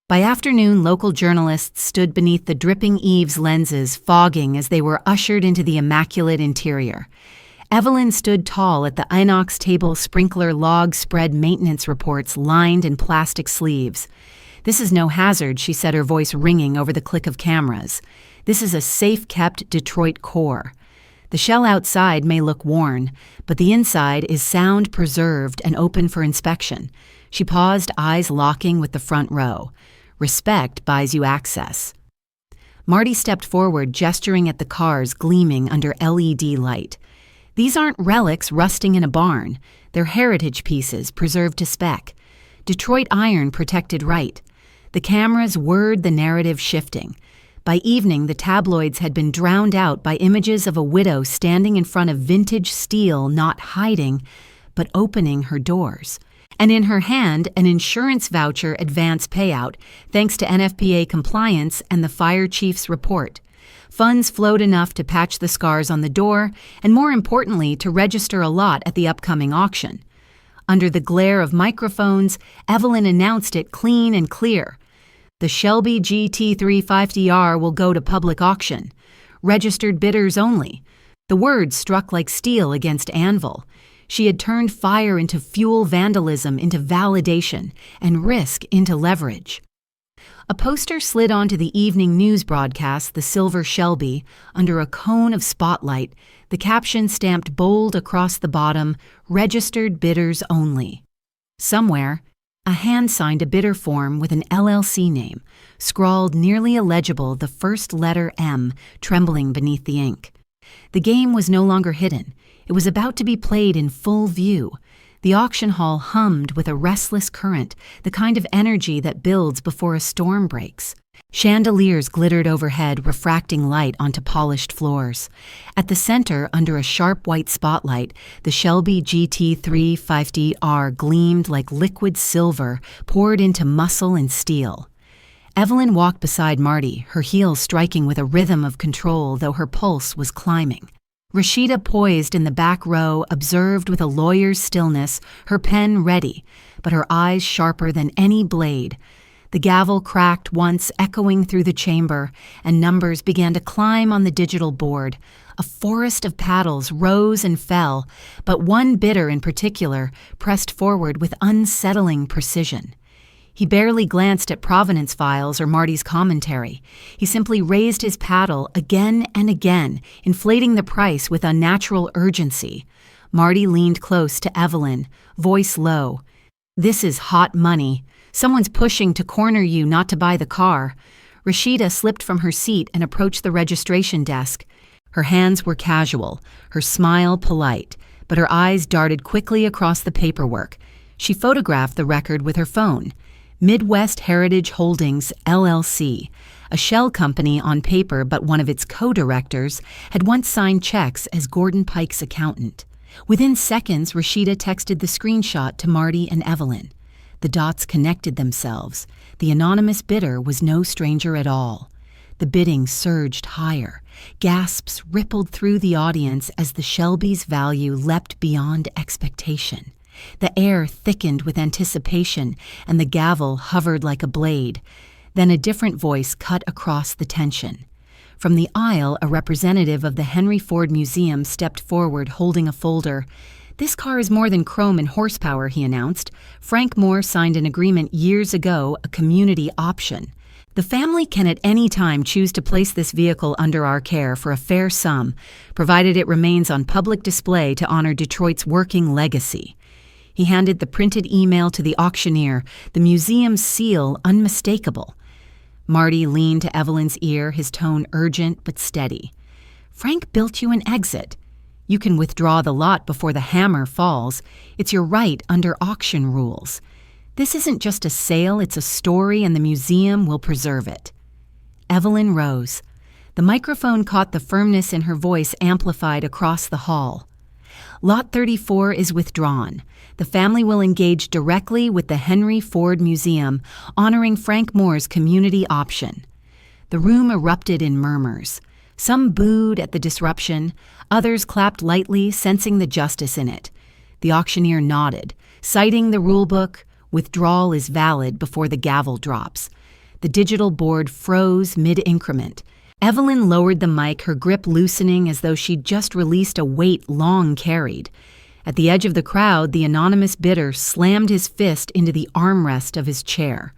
By afternoon, local journalists stood beneath the dripping eaves lenses, fogging as they were ushered into the immaculate interior. Evelyn stood tall at the inox table sprinkler log spread maintenance reports lined in plastic sleeves. "This is no hazard," she said, her voice ringing over the click of cameras. "This is a safe-kept Detroit core. The shell outside may look worn, but the inside is sound, preserved, and open for inspection." She paused, eyes locking with the front row. "Respect buys you access." Marty stepped forward, gesturing at the cars gleaming under LED light. "These aren't relics rusting in a barn. They're heritage pieces preserved to spec. Detroit iron protected right." The cameras whirred, the narrative shifting. By evening, the tabloids had been drowned out by images of a widow standing in front of vintage steel, not hiding, but opening her doors. And in her hand, an insurance voucher advance payout, thanks to NFPA compliance and the fire chief's report. Funds flowed enough to patch the scars on the door, and more importantly, to register a lot at the upcoming auction. Under the glare of microphones, Evelyn announced it clean and clear. "The Shelby GT350R will go to public auction. Registered bidders only." The words struck like steel against anvil. She had turned fire into fuel, vandalism into validation, and risk into leverage. A poster slid onto the evening news broadcast, the silver Shelby, under a cone of spotlight, the caption stamped bold across the bottom, "Registered bidders only." Somewhere, a hand signed a bidder form with an LLC name, scrawled nearly illegible, the first letter M trembling beneath the ink. The game was no longer hidden. It was about to be played in full view. The auction hall hummed with a restless current, the kind of energy that builds before a storm breaks. Chandeliers glittered overhead, refracting light onto polished floors. At the center, under a sharp white spotlight, the Shelby GT350R gleamed like liquid silver poured into muscle and steel. Evelyn walked beside Marty, her heels striking with a rhythm of control, though her pulse was climbing. Rashida, poised in the back row, observed with a lawyer's stillness, her pen ready, but her eyes sharper than any blade. The gavel cracked once, echoing through the chamber, and numbers began to climb on the digital board. A forest of paddles rose and fell, but one bidder in particular pressed forward with unsettling precision. He barely glanced at provenance files or Marty's commentary. He simply raised his paddle again and again, inflating the price with unnatural urgency. Marty leaned close to Evelyn, voice low. "This is hot money. Someone's pushing to corner you not to buy the car." Rashida slipped from her seat and approached the registration desk. Her hands were casual, her smile polite, but her eyes darted quickly across the paperwork. She photographed the record with her phone. Midwest Heritage Holdings, LLC, a shell company on paper, but one of its co-directors had once signed checks as Gordon Pike's accountant. Within seconds, Rashida texted the screenshot to Marty and Evelyn. The dots connected themselves. The anonymous bidder was no stranger at all. The bidding surged higher. Gasps rippled through the audience as the Shelby's value leapt beyond expectation. The air thickened with anticipation, and the gavel hovered like a blade. Then a different voice cut across the tension. From the aisle, a representative of the Henry Ford Museum stepped forward, holding a folder. "This car is more than chrome and horsepower," he announced. "Frank Moore signed an agreement years ago, a community option. The family can at any time choose to place this vehicle under our care for a fair sum, provided it remains on public display to honor Detroit's working legacy." He handed the printed email to the auctioneer, the museum's seal unmistakable. Marty leaned to Evelyn's ear, his tone urgent but steady. "Frank built you an exit. You can withdraw the lot before the hammer falls. It's your right under auction rules. This isn't just a sale, it's a story, and the museum will preserve it." Evelyn rose. The microphone caught the firmness in her voice, amplified across the hall. "Lot 34 is withdrawn. The family will engage directly with the Henry Ford Museum, honoring Frank Moore's community option." The room erupted in murmurs. Some booed at the disruption, others clapped lightly, sensing the justice in it. The auctioneer nodded, citing the rulebook, "Withdrawal is valid before the gavel drops." The digital board froze mid-increment. Evelyn lowered the mic, her grip loosening as though she'd just released a weight long carried. At the edge of the crowd, the anonymous bidder slammed his fist into the armrest of his chair.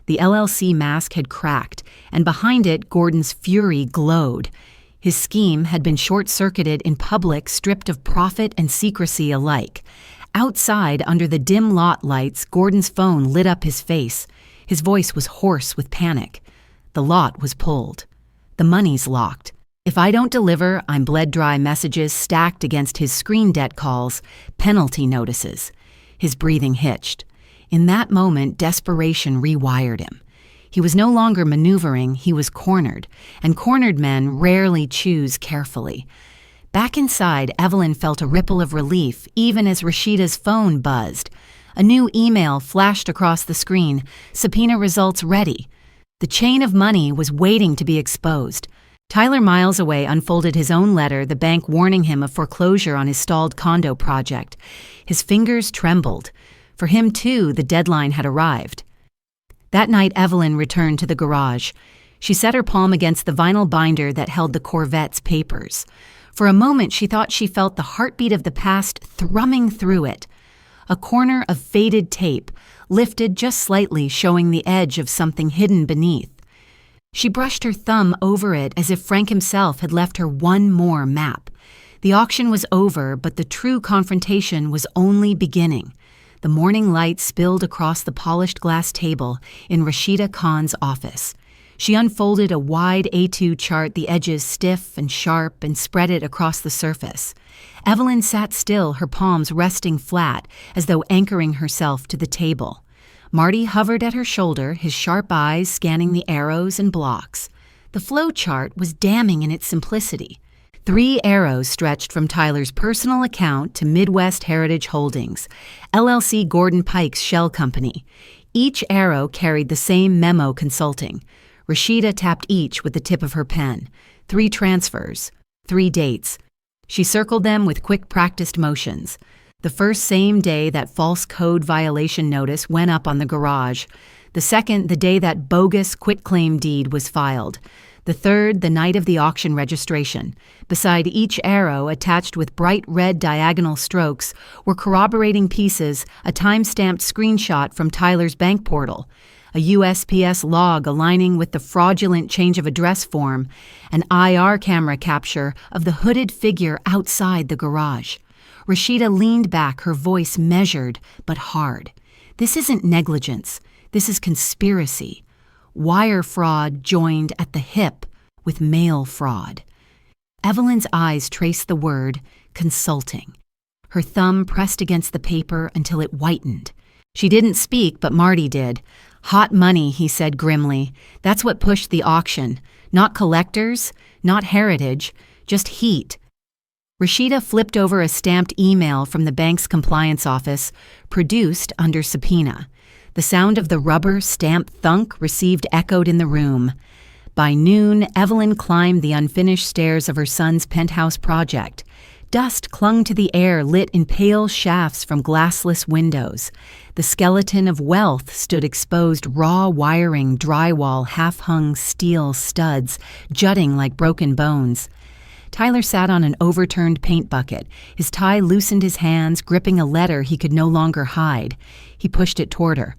The LLC mask had cracked, and behind it, Gordon's fury glowed. His scheme had been short-circuited in public, stripped of profit and secrecy alike. Outside, under the dim lot lights, Gordon's phone lit up his face. His voice was hoarse with panic. The lot was pulled. The money's locked. If I don't deliver, I'm bled-dry messages stacked against his screen debt calls, penalty notices. His breathing hitched. In that moment, desperation rewired him. He was no longer maneuvering, he was cornered, and cornered men rarely choose carefully. Back inside, Evelyn felt a ripple of relief, even as Rashida's phone buzzed. A new email flashed across the screen, subpoena results ready. The chain of money was waiting to be exposed. Tyler, miles away, unfolded his own letter, the bank warning him of foreclosure on his stalled condo project. His fingers trembled. For him, too, the deadline had arrived. That night, Evelyn returned to the garage. She set her palm against the vinyl binder that held the Corvette's papers. For a moment, she thought she felt the heartbeat of the past thrumming through it. A corner of faded tape, lifted just slightly, showing the edge of something hidden beneath. She brushed her thumb over it as if Frank himself had left her one more map. The auction was over, but the true confrontation was only beginning. The morning light spilled across the polished glass table in Rashida Khan's office. She unfolded a wide A2 chart, the edges stiff and sharp, and spread it across the surface. Evelyn sat still, her palms resting flat, as though anchoring herself to the table. Marty hovered at her shoulder, his sharp eyes scanning the arrows and blocks. The flow chart was damning in its simplicity. 3 arrows stretched from Tyler's personal account to Midwest Heritage Holdings, LLC Gordon Pike's shell company. Each arrow carried the same memo consulting. Rashida tapped each with the tip of her pen. 3 transfers, 3 dates. She circled them with quick practiced motions. The first, same day that false code violation notice went up on the garage. The second, the day that bogus quitclaim deed was filed. The third, the night of the auction registration. Beside each arrow, attached with bright red diagonal strokes, were corroborating pieces, a time-stamped screenshot from Tyler's bank portal, a USPS log aligning with the fraudulent change of address form, an IR camera capture of the hooded figure outside the garage. Rashida leaned back, her voice measured but hard. This isn't negligence. This is conspiracy. Wire fraud joined at the hip with mail fraud. Evelyn's eyes traced the word consulting. Her thumb pressed against the paper until it whitened. She didn't speak, but Marty did. Hot money, he said grimly. That's what pushed the auction. Not collectors, not heritage, just heat. Rashida flipped over a stamped email from the bank's compliance office, produced under subpoena. The sound of the rubber stamp thunk received echoed in the room. By noon, Evelyn climbed the unfinished stairs of her son's penthouse project. Dust clung to the air, lit in pale shafts from glassless windows. The skeleton of wealth stood exposed, raw wiring, drywall, half-hung steel studs, jutting like broken bones. Tyler sat on an overturned paint bucket. His tie loosened his hands, gripping a letter he could no longer hide. He pushed it toward her.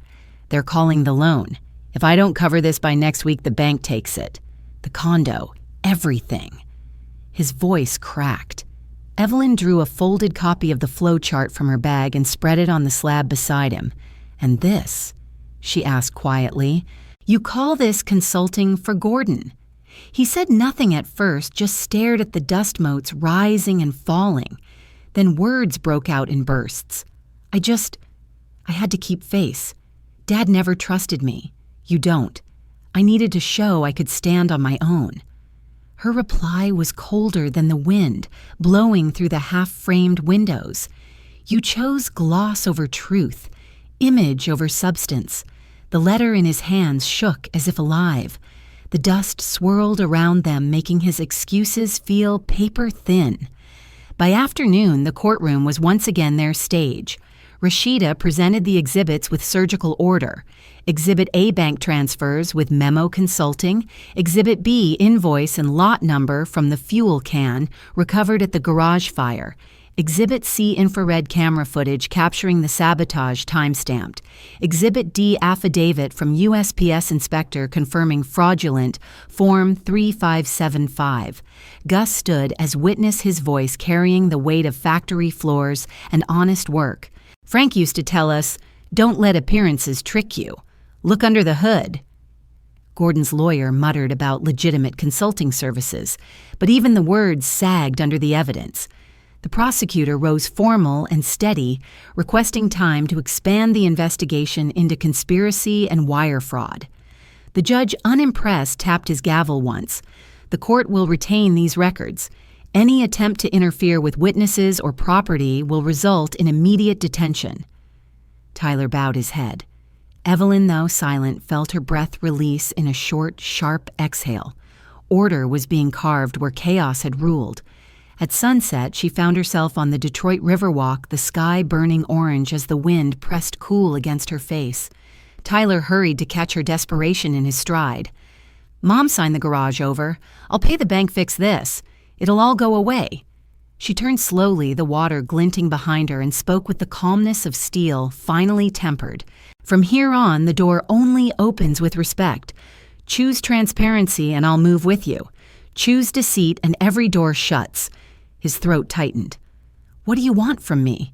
They're calling the loan. If I don't cover this by next week, the bank takes it. The condo. Everything. His voice cracked. Evelyn drew a folded copy of the flow chart from her bag and spread it on the slab beside him. And this? She asked quietly. You call this consulting for Gordon? He said nothing at first, just stared at the dust motes rising and falling. Then words broke out in bursts. I had to keep face. Dad never trusted me. You don't. I needed to show I could stand on my own. Her reply was colder than the wind, blowing through the half-framed windows. You chose gloss over truth, image over substance. The letter in his hands shook as if alive. The dust swirled around them, making his excuses feel paper-thin. By afternoon, the courtroom was once again their stage. Rashida presented the exhibits with surgical order. Exhibit A bank transfers with memo consulting. Exhibit B invoice and lot number from the fuel can recovered at the garage fire. Exhibit C infrared camera footage capturing the sabotage timestamped. Exhibit D affidavit from USPS inspector confirming fraudulent, Form 3575. Gus stood as witness, his voice carrying the weight of factory floors and honest work. Frank used to tell us, "Don't let appearances trick you. Look under the hood." Gordon's lawyer muttered about legitimate consulting services, but even the words sagged under the evidence. The prosecutor rose formal and steady, requesting time to expand the investigation into conspiracy and wire fraud. The judge, unimpressed, tapped his gavel once. The court will retain these records. Any attempt to interfere with witnesses or property will result in immediate detention. Tyler bowed his head. Evelyn, though silent, felt her breath release in a short, sharp exhale. Order was being carved where chaos had ruled. At sunset, she found herself on the Detroit Riverwalk, the sky burning orange as the wind pressed cool against her face. Tyler hurried to catch her desperation in his stride. "Mom signed the garage over. I'll pay the bank fix this. It'll all go away." She turned slowly, the water glinting behind her, and spoke with the calmness of steel, finally tempered. "From here on, the door only opens with respect. Choose transparency and I'll move with you. Choose deceit and every door shuts." His throat tightened. "What do you want from me?"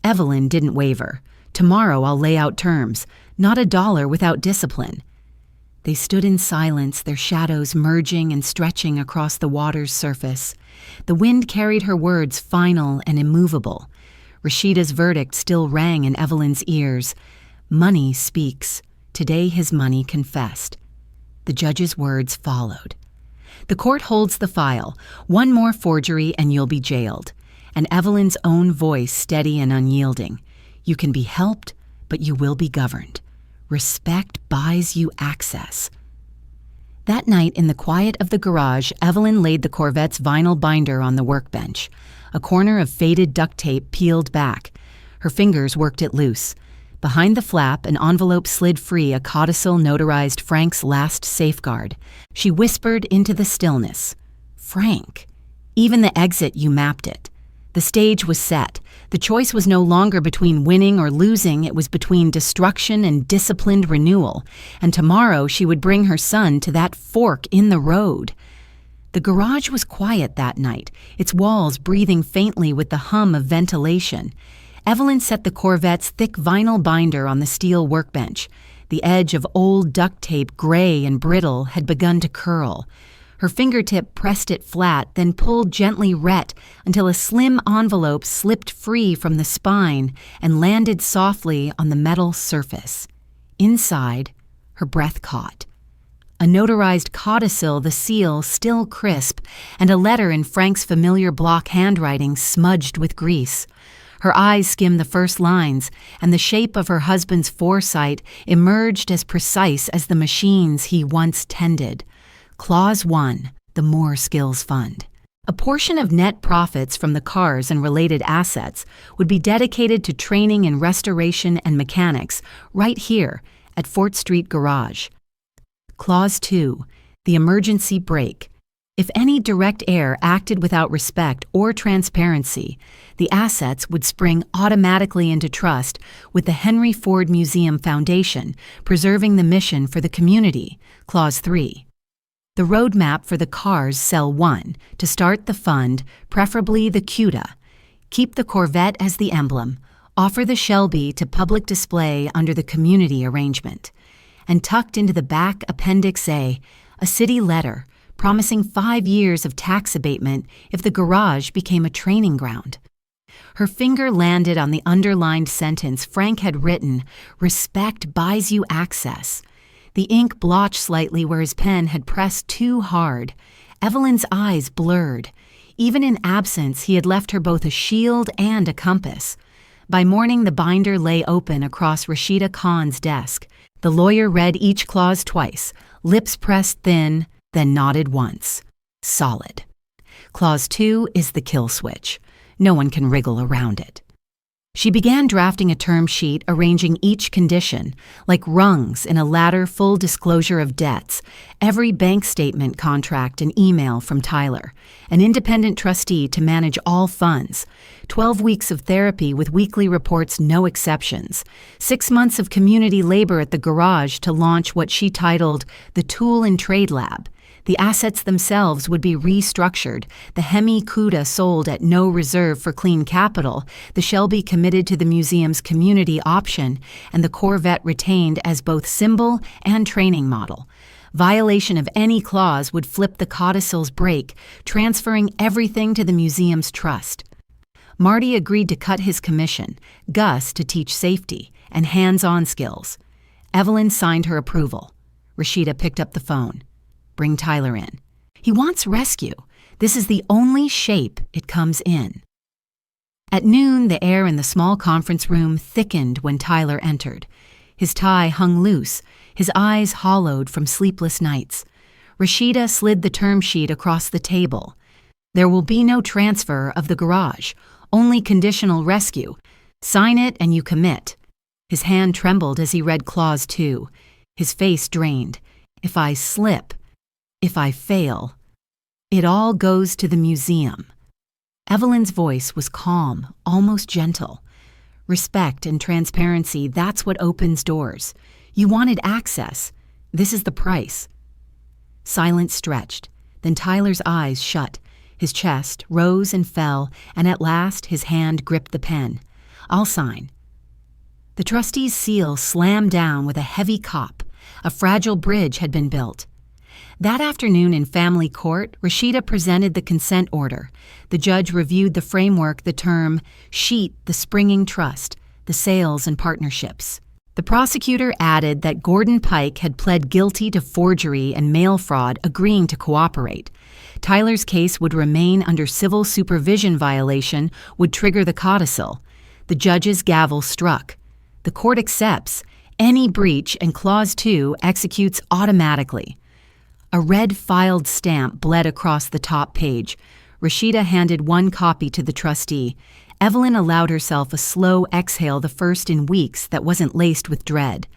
Evelyn didn't waver. "Tomorrow I'll lay out terms. Not a dollar without discipline." They stood in silence, their shadows merging and stretching across the water's surface. The wind carried her words final and immovable. Rashida's verdict still rang in Evelyn's ears. Money speaks. Today his money confessed. The judge's words followed. "The court holds the file. One more forgery and you'll be jailed." And Evelyn's own voice steady and unyielding. "You can be helped, but you will be governed. Respect buys you access." That night in the quiet of the garage, Evelyn laid the Corvette's vinyl binder on the workbench. A corner of faded duct tape peeled back. Her fingers worked it loose. Behind the flap, an envelope slid free, a codicil notarized Frank's last safeguard. She whispered into the stillness, "Frank, even the exit, you mapped it." The stage was set. The choice was no longer between winning or losing, it was between destruction and disciplined renewal. And tomorrow she would bring her son to that fork in the road. The garage was quiet that night, its walls breathing faintly with the hum of ventilation. Evelyn set the Corvette's thick vinyl binder on the steel workbench. The edge of old duct tape, gray and brittle, had begun to curl. Her fingertip pressed it flat, then pulled gently ret until a slim envelope slipped free from the spine and landed softly on the metal surface. Inside, her breath caught. A notarized codicil, the seal still crisp, and a letter in Frank's familiar block handwriting smudged with grease. Her eyes skimmed the first lines, and the shape of her husband's foresight emerged as precise as the machines he once tended. Clause 1, the Moore Skills Fund. A portion of net profits from the cars and related assets would be dedicated to training in restoration and mechanics right here at Fort Street Garage. Clause 2, the emergency brake. If any direct heir acted without respect or transparency, the assets would spring automatically into trust with the Henry Ford Museum Foundation, preserving the mission for the community. Clause 3. The roadmap for the cars, Cell 1, to start the fund, preferably the CUDA. Keep the Corvette as the emblem. Offer the Shelby to public display under the community arrangement. And tucked into the back Appendix A, a city letter promising 5 years of tax abatement if the garage became a training ground. Her finger landed on the underlined sentence Frank had written, "Respect buys you access." The ink blotched slightly where his pen had pressed too hard. Evelyn's eyes blurred. Even in absence, he had left her both a shield and a compass. By morning, the binder lay open across Rashida Khan's desk. The lawyer read each clause twice, lips pressed thin, then nodded once. Solid. Clause 2 is the kill switch. No one can wriggle around it. She began drafting a term sheet arranging each condition, like rungs in a ladder full disclosure of debts, every bank statement, contract, and email from Tyler, an independent trustee to manage all funds, 12 weeks of therapy with weekly reports, no exceptions, 6 months of community labor at the garage to launch what she titled the Tool and Trade Lab. The assets themselves would be restructured, the Hemi Cuda sold at no reserve for clean capital, the Shelby committed to the museum's community option, and the Corvette retained as both symbol and training model. Violation of any clause would flip the codicil's brake, transferring everything to the museum's trust. Marty agreed to cut his commission, Gus to teach safety and hands-on skills. Evelyn signed her approval. Rashida picked up the phone. Bring Tyler in. He wants rescue. This is the only shape it comes in. At noon, the air in the small conference room thickened when Tyler entered. His tie hung loose, his eyes hollowed from sleepless nights. Rashida slid the term sheet across the table. There will be no transfer of the garage, only conditional rescue. Sign it and you commit. His hand trembled as he read Clause 2. His face drained. If I slip, if I fail, it all goes to the museum. Evelyn's voice was calm, almost gentle. Respect and transparency, that's what opens doors. You wanted access. This is the price. Silence stretched. Then Tyler's eyes shut. His chest rose and fell, and at last his hand gripped the pen. I'll sign. The trustee's seal slammed down with a heavy cop. A fragile bridge had been built. That afternoon in family court, Rashida presented the consent order. The judge reviewed the framework, the term, sheet, the springing trust, the sales and partnerships. The prosecutor added that Gordon Pike had pled guilty to forgery and mail fraud, agreeing to cooperate. Tyler's case would remain under civil supervision violation, would trigger the codicil. The judge's gavel struck. The court accepts. Any breach, and Clause 2 executes automatically. A red filed stamp bled across the top page. Rashida handed one copy to the trustee. Evelyn allowed herself a slow exhale, the first in weeks that wasn't laced with dread.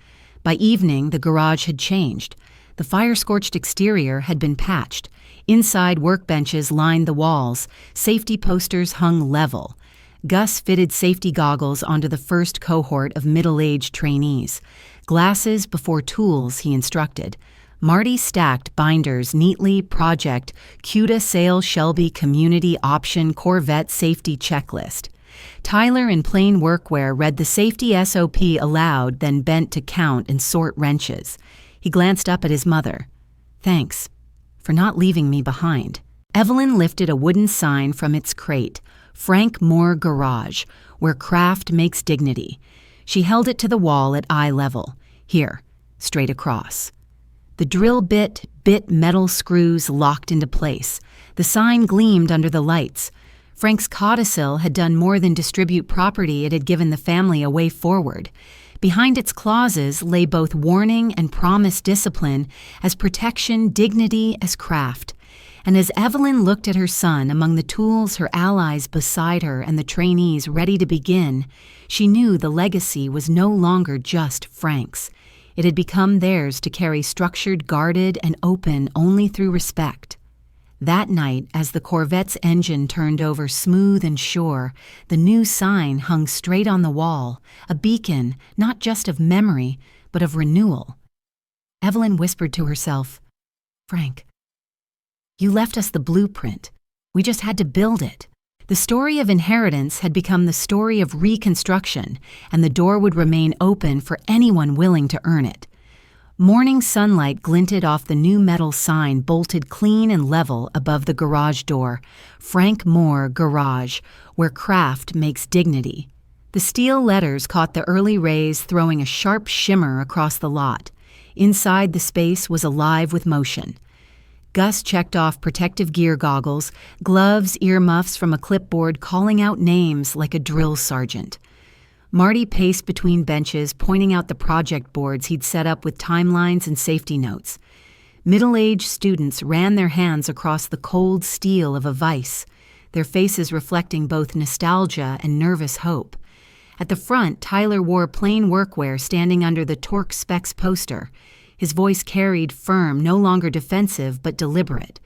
By evening, the garage had changed. The fire-scorched exterior had been patched. Inside, workbenches lined the walls. Safety posters hung level. Gus fitted safety goggles onto the first cohort of middle-aged trainees. Glasses before tools, he instructed. Marty stacked binders neatly, project, CUDA sale Shelby community option Corvette safety checklist. Tyler in plain workwear read the safety SOP aloud, then bent to count and sort wrenches. He glanced up at his mother. Thanks for not leaving me behind. Evelyn lifted a wooden sign from its crate, Frank Moore Garage, where craft makes dignity. She held it to the wall at eye level. Here, straight across. The drill bit metal screws locked into place. The sign gleamed under the lights. Frank's codicil had done more than distribute property, it had given the family a way forward. Behind its clauses lay both warning and promised discipline, as protection, dignity as craft. And as Evelyn looked at her son among the tools, her allies beside her, and the trainees ready to begin, she knew the legacy was no longer just Frank's. It had become theirs to carry structured, guarded, and open only through respect. That night, as the Corvette's engine turned over smooth and sure, the new sign hung straight on the wall, a beacon not just of memory, but of renewal. Evelyn whispered to herself, Frank, you left us the blueprint. We just had to build it. The story of inheritance had become the story of reconstruction, and the door would remain open for anyone willing to earn it. Morning sunlight glinted off the new metal sign bolted clean and level above the garage door, Frank Moore Garage, where craft makes dignity. The steel letters caught the early rays, throwing a sharp shimmer across the lot. Inside, the space was alive with motion. Gus checked off protective gear goggles, gloves, earmuffs from a clipboard, calling out names like a drill sergeant. Marty paced between benches, pointing out the project boards he'd set up with timelines and safety notes. Middle-aged students ran their hands across the cold steel of a vise, their faces reflecting both nostalgia and nervous hope. At the front, Tyler wore plain workwear standing under the Torque Specs poster. His voice carried firm, no longer defensive, but deliberate.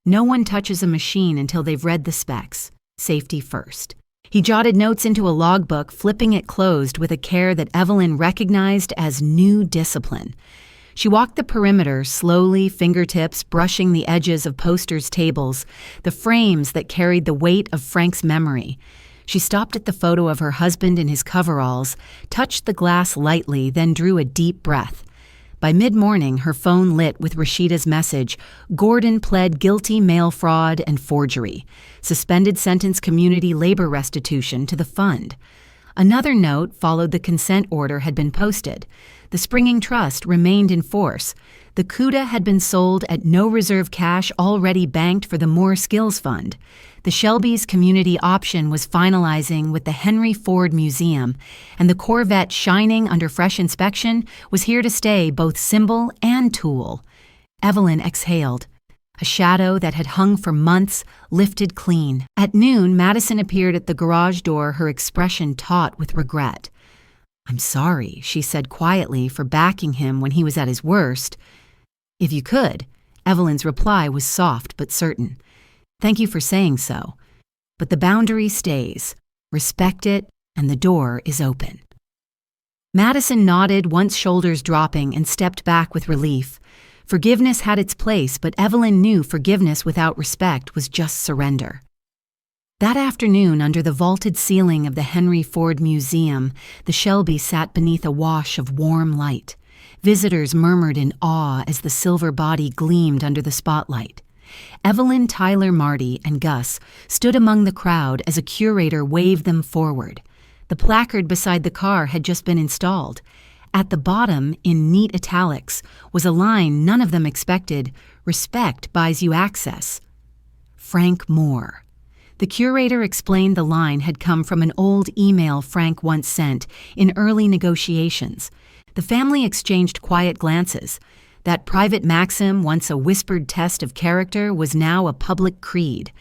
No one touches a machine until they've read the specs. Safety first. He jotted notes into a logbook, flipping it closed with a care that Evelyn recognized as new discipline. She walked the perimeter, slowly, fingertips brushing the edges of posters' tables, the frames that carried the weight of Frank's memory. She stopped at the photo of her husband in his coveralls, touched the glass lightly, then drew a deep breath. By mid-morning, her phone lit with Rashida's message, Gordon pled guilty mail fraud and forgery. Suspended sentence community labor restitution to the fund. Another note followed the consent order had been posted. The springing trust remained in force. The CUDA had been sold at no reserve cash already banked for the More Skills Fund. The Shelby's community option was finalizing with the Henry Ford Museum, and the Corvette shining under fresh inspection was here to stay, both symbol and tool. Evelyn exhaled. A shadow that had hung for months lifted clean. At noon, Madison appeared at the garage door, her expression taut with regret. "I'm sorry," she said quietly, for backing him when he was at his worst. "If you could." Evelyn's reply was soft but certain. "Thank you for saying so. But the boundary stays. Respect it, and the door is open." Madison nodded, once shoulders dropping, and stepped back with relief. Forgiveness had its place, but Evelyn knew forgiveness without respect was just surrender. That afternoon, under the vaulted ceiling of the Henry Ford Museum, the Shelby sat beneath a wash of warm light. Visitors murmured in awe as the silver body gleamed under the spotlight. Evelyn, Tyler, Marty, and Gus stood among the crowd as a curator waved them forward. The placard beside the car had just been installed. At the bottom, in neat italics, was a line none of them expected: "Respect buys you access." Frank Moore. The curator explained the line had come from an old email Frank once sent in early negotiations. The family exchanged quiet glances. That private maxim, once a whispered test of character, was now a public creed.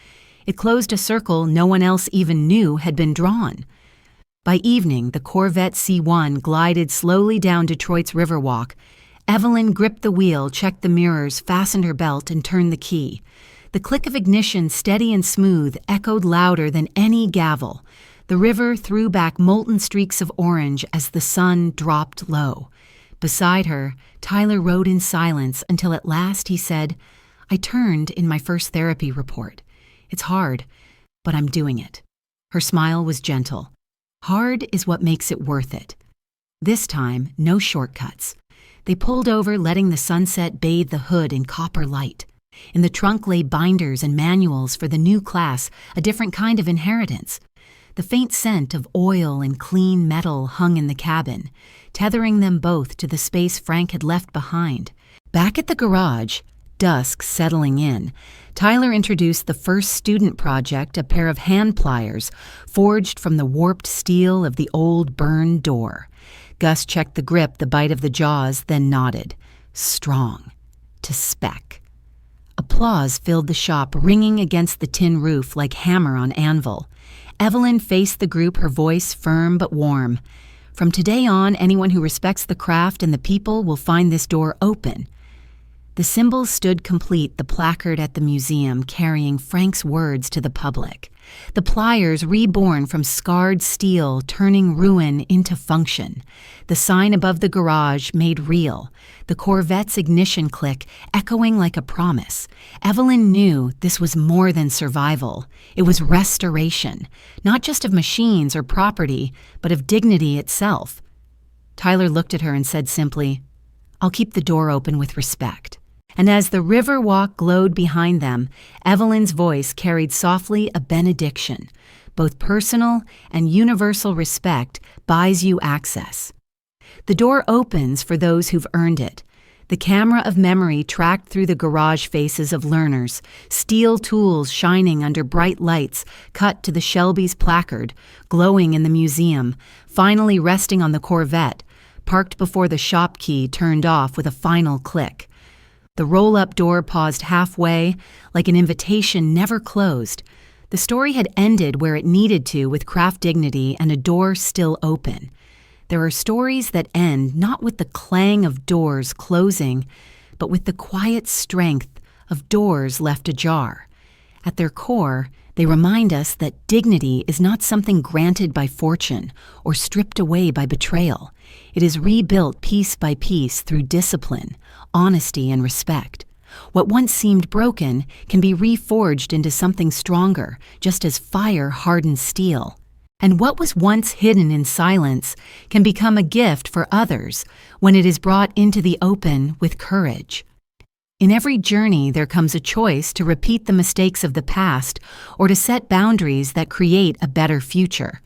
It closed a circle no one else even knew had been drawn. By evening, the Corvette C1 glided slowly down Detroit's Riverwalk. Evelyn gripped the wheel, checked the mirrors, fastened her belt, and turned the key. The click of ignition, steady and smooth, echoed louder than any gavel. The river threw back molten streaks of orange as the sun dropped low. Beside her, Tyler rode in silence until at last he said, "I turned in my first therapy report. It's hard, but I'm doing it." Her smile was gentle. Hard is what makes it worth it. This time, no shortcuts. They pulled over, letting the sunset bathe the hood in copper light. In the trunk lay binders and manuals for the new class, a different kind of inheritance. The faint scent of oil and clean metal hung in the cabin, tethering them both to the space Frank had left behind. Back at the garage, dusk settling in, Tyler introduced the first student project, a pair of hand pliers forged from the warped steel of the old burned door. Gus checked the grip, the bite of the jaws, then nodded. Strong. To spec. Applause filled the shop, ringing against the tin roof like hammer on anvil. Evelyn faced the group, her voice firm but warm. "From today on, anyone who respects the craft and the people will find this door open." The symbols stood complete, the placard at the museum carrying Frank's words to the public. The pliers reborn from scarred steel, turning ruin into function. The sign above the garage made real. The Corvette's ignition click echoing like a promise. Evelyn knew this was more than survival. It was restoration, not just of machines or property, but of dignity itself. Tyler looked at her and said simply, "I'll keep the door open with respect." And as the river walk glowed behind them, Evelyn's voice carried softly a benediction. Both personal and universal respect buys you access. The door opens for those who've earned it. The camera of memory tracked through the garage faces of learners, steel tools shining under bright lights cut to the Shelby's placard, glowing in the museum, finally resting on the Corvette, parked before the shop key turned off with a final click. The roll-up door paused halfway, like an invitation never closed. The story had ended where it needed to, with craft dignity and a door still open. There are stories that end not with the clang of doors closing, but with the quiet strength of doors left ajar. At their core, they remind us that dignity is not something granted by fortune or stripped away by betrayal. It is rebuilt piece by piece through discipline, honesty, and respect. What once seemed broken can be reforged into something stronger, just as fire hardens steel. And what was once hidden in silence can become a gift for others when it is brought into the open with courage. In every journey, there comes a choice to repeat the mistakes of the past or to set boundaries that create a better future.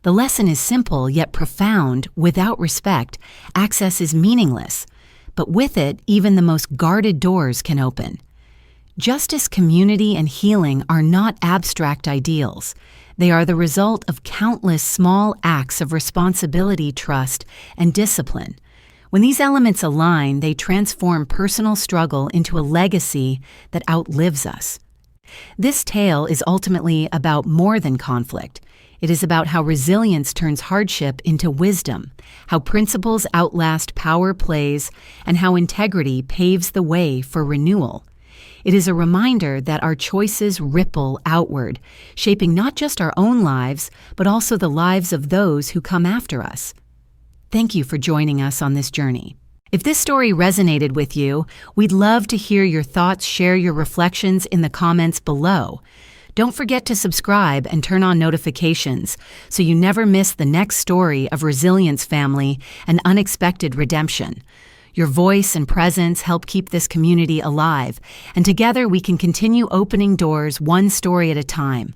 The lesson is simple yet profound. Without respect, access is meaningless. But with it, even the most guarded doors can open. Justice, community, and healing are not abstract ideals. They are the result of countless small acts of responsibility, trust, and discipline. When these elements align, they transform personal struggle into a legacy that outlives us. This tale is ultimately about more than conflict. It is about how resilience turns hardship into wisdom, how principles outlast power plays, and how integrity paves the way for renewal. It is a reminder that our choices ripple outward, shaping not just our own lives, but also the lives of those who come after us. Thank you for joining us on this journey. If this story resonated with you, we'd love to hear your thoughts. Share your reflections in the comments below. Don't forget to subscribe and turn on notifications so you never miss the next story of resilience, family, and unexpected redemption. Your voice and presence help keep this community alive, and together we can continue opening doors one story at a time.